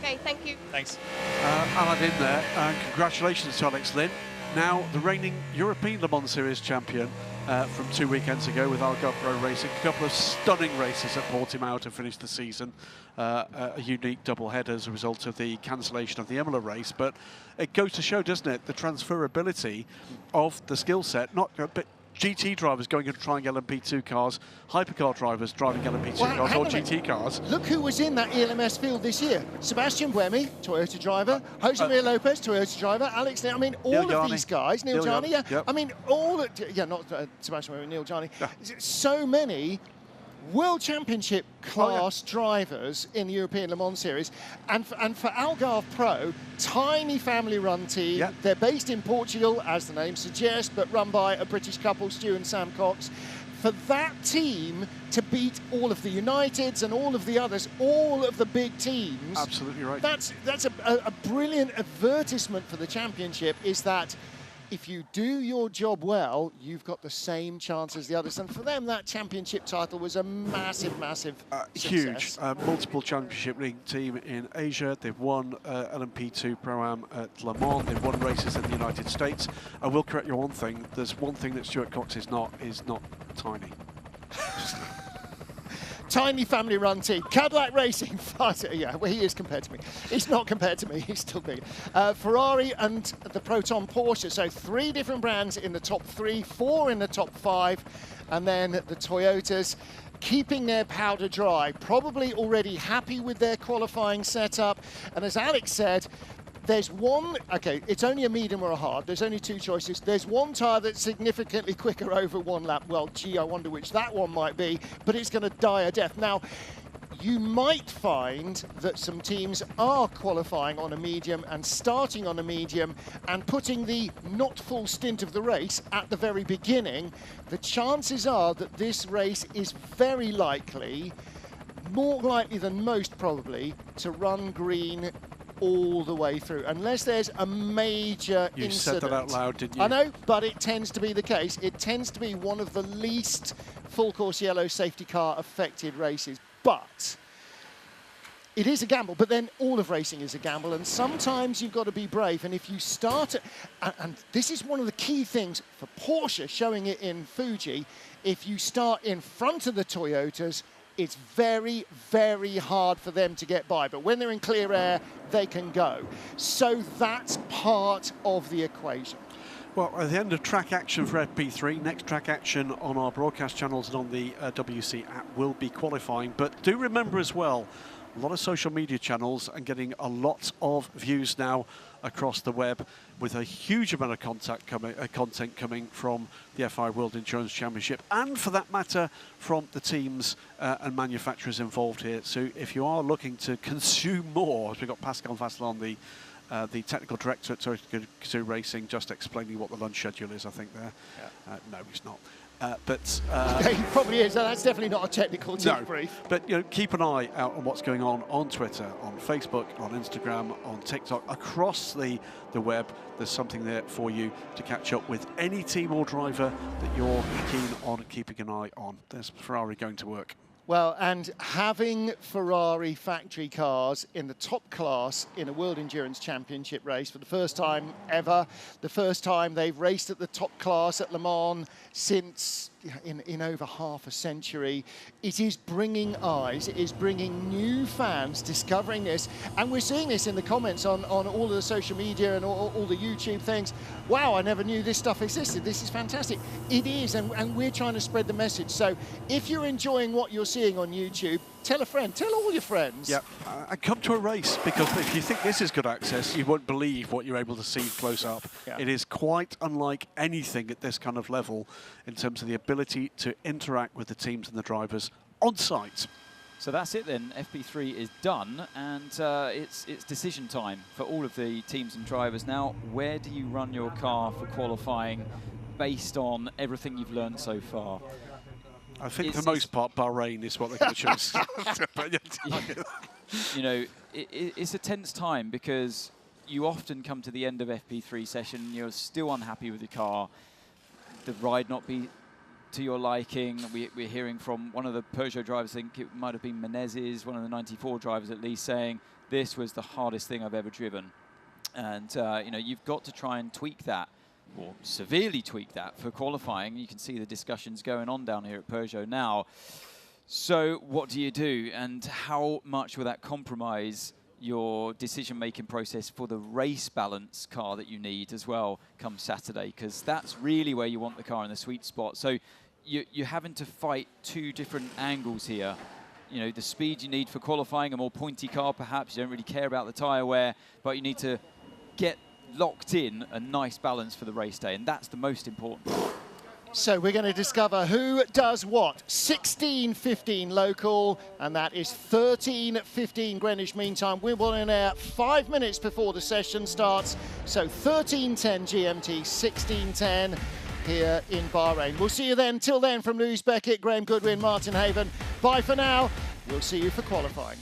Okay, thank you. Thanks. Alan in there, and congratulations to Alex Lynn. Now the reigning European Le Mans Series champion from 2 weekends ago with Algarve Pro Racing. A couple of stunning races at Portimao to finish the season. A unique double-header as a result of the cancellation of the Imola race. But it goes to show, doesn't it, the transferability of the skill set, not but GT drivers going and trying LMP2 cars, hypercar drivers driving LMP2 cars or GT cars. Look who was in that ELMS field this year. Sebastian Buemi, Toyota driver. Jose Maria Lopez, Toyota driver. Alex, I mean, all of these guys. Neil Jarni, yeah. Yep. I mean, not Sebastian Buemi, Neil Jarni. Yeah. So many World Championship class drivers in the European Le Mans Series, and for Algarve Pro, tiny family-run team. Yep. They're based in Portugal, as the name suggests, but run by a British couple, Stu and Sam Cox. For that team to beat all of the Uniteds and all of the others, all of the big teams, absolutely right. That's a brilliant advertisement for the championship. Is that if you do your job well, you've got the same chance as the others. And for them, that championship title was a massive, massive huge. Multiple championship league team in Asia. They've won LMP2 Pro-Am at Le Mans. They've won races in the United States. I will correct you on one thing. There's one thing that Stuart Cox is not tiny. tiny family-run team. Cadillac Racing, yeah, well, he is compared to me. He's not compared to me, he's still big. Ferrari and the Proton Porsche, so 3 different brands in the top 3, 4 in the top 5, and then the Toyotas keeping their powder dry, probably already happy with their qualifying setup. And as Alex said, there's one, okay, it's only a medium or a hard. There's only 2 choices. There's one tyre that's significantly quicker over 1 lap. Well, gee, I wonder which that one might be, but it's going to die a death. Now, you might find that some teams are qualifying on a medium and starting on a medium and putting the not full stint of the race at the very beginning. The chances are that this race is very likely, more likely than most probably, to run green all the way through, unless there's a major incident. You said that out loud, didn't you? I know, but it tends to be the case. It tends to be one of the least full course yellow safety car affected races. But it is a gamble, but then all of racing is a gamble, and sometimes you've got to be brave. And if you start and this is one of the key things for Porsche, showing it in Fuji, if you start in front of the Toyotas, it's very, very hard for them to get by. But when they're in clear air, they can go. So that's part of the equation. Well, at the end of track action for FP3, next track action on our broadcast channels and on the WC app will be qualifying. But do remember as well, a lot of social media channels and getting a lot of views now across the web, with a huge amount of content coming from the FIA World Endurance Championship, and for that matter from the teams and manufacturers involved here. So if you are looking to consume more, as we've got Pascal Vasselon, the technical director at Toyota Racing, just explaining what the lunch schedule is, I think there. Yeah. No, he's not. He probably is. That's definitely not a technical team brief. But keep an eye out on what's going on Twitter, on Facebook, on Instagram, on TikTok, across the web. There's something there for you to catch up with any team or driver that you're keen on keeping an eye on. There's Ferrari going to work. Well, and having Ferrari factory cars in the top class in a World Endurance Championship race for the first time ever, the first time they've raced at the top class at Le Mans since in over half a century, it is bringing eyes, it is bringing new fans discovering this, and we're seeing this in the comments on all of the social media and all the YouTube things. Wow, I never knew this stuff existed. This is fantastic. It is, and we're trying to spread the message. So if you're enjoying what you're seeing on YouTube, tell a friend, tell all your friends. Yeah, and come to a race, because if you think this is good access, you won't believe what you're able to see close up. Yeah. It is quite unlike anything at this kind of level in terms of the ability to interact with the teams and the drivers on site. So that's it then. FP3 is done, and it's decision time for all of the teams and drivers now. Where do you run your car for qualifying based on everything you've learned so far? I think for the most part, Bahrain is what they're going to choose. You know, it's a tense time, because you often come to the end of FP3 session, you're still unhappy with the car, the ride not be to your liking. We're hearing from one of the Peugeot drivers, I think it might have been Menezes, one of the 94 drivers at least, saying this was the hardest thing I've ever driven. And you know, you've got to try and tweak that, or severely tweak that for qualifying. You can see the discussions going on down here at Peugeot now. So what do you do, and how much will that compromise your decision-making process for the race balance car that you need as well come Saturday? Because that's really where you want the car in the sweet spot. So you're having to fight 2 different angles here. You know, the speed you need for qualifying, a more pointy car perhaps, you don't really care about the tyre wear, but you need to get locked in a nice balance for the race day, and that's the most important part. So we're going to discover who does what. 16:15 local, and that is 13:15 Greenwich Mean Time. We're on air 5 minutes before the session starts. So 13:10 GMT, 16:10 here in Bahrain. We'll see you then. Till then, from Lewis Beckett, Graham Goodwin, Martin Haven. Bye for now. We'll see you for qualifying.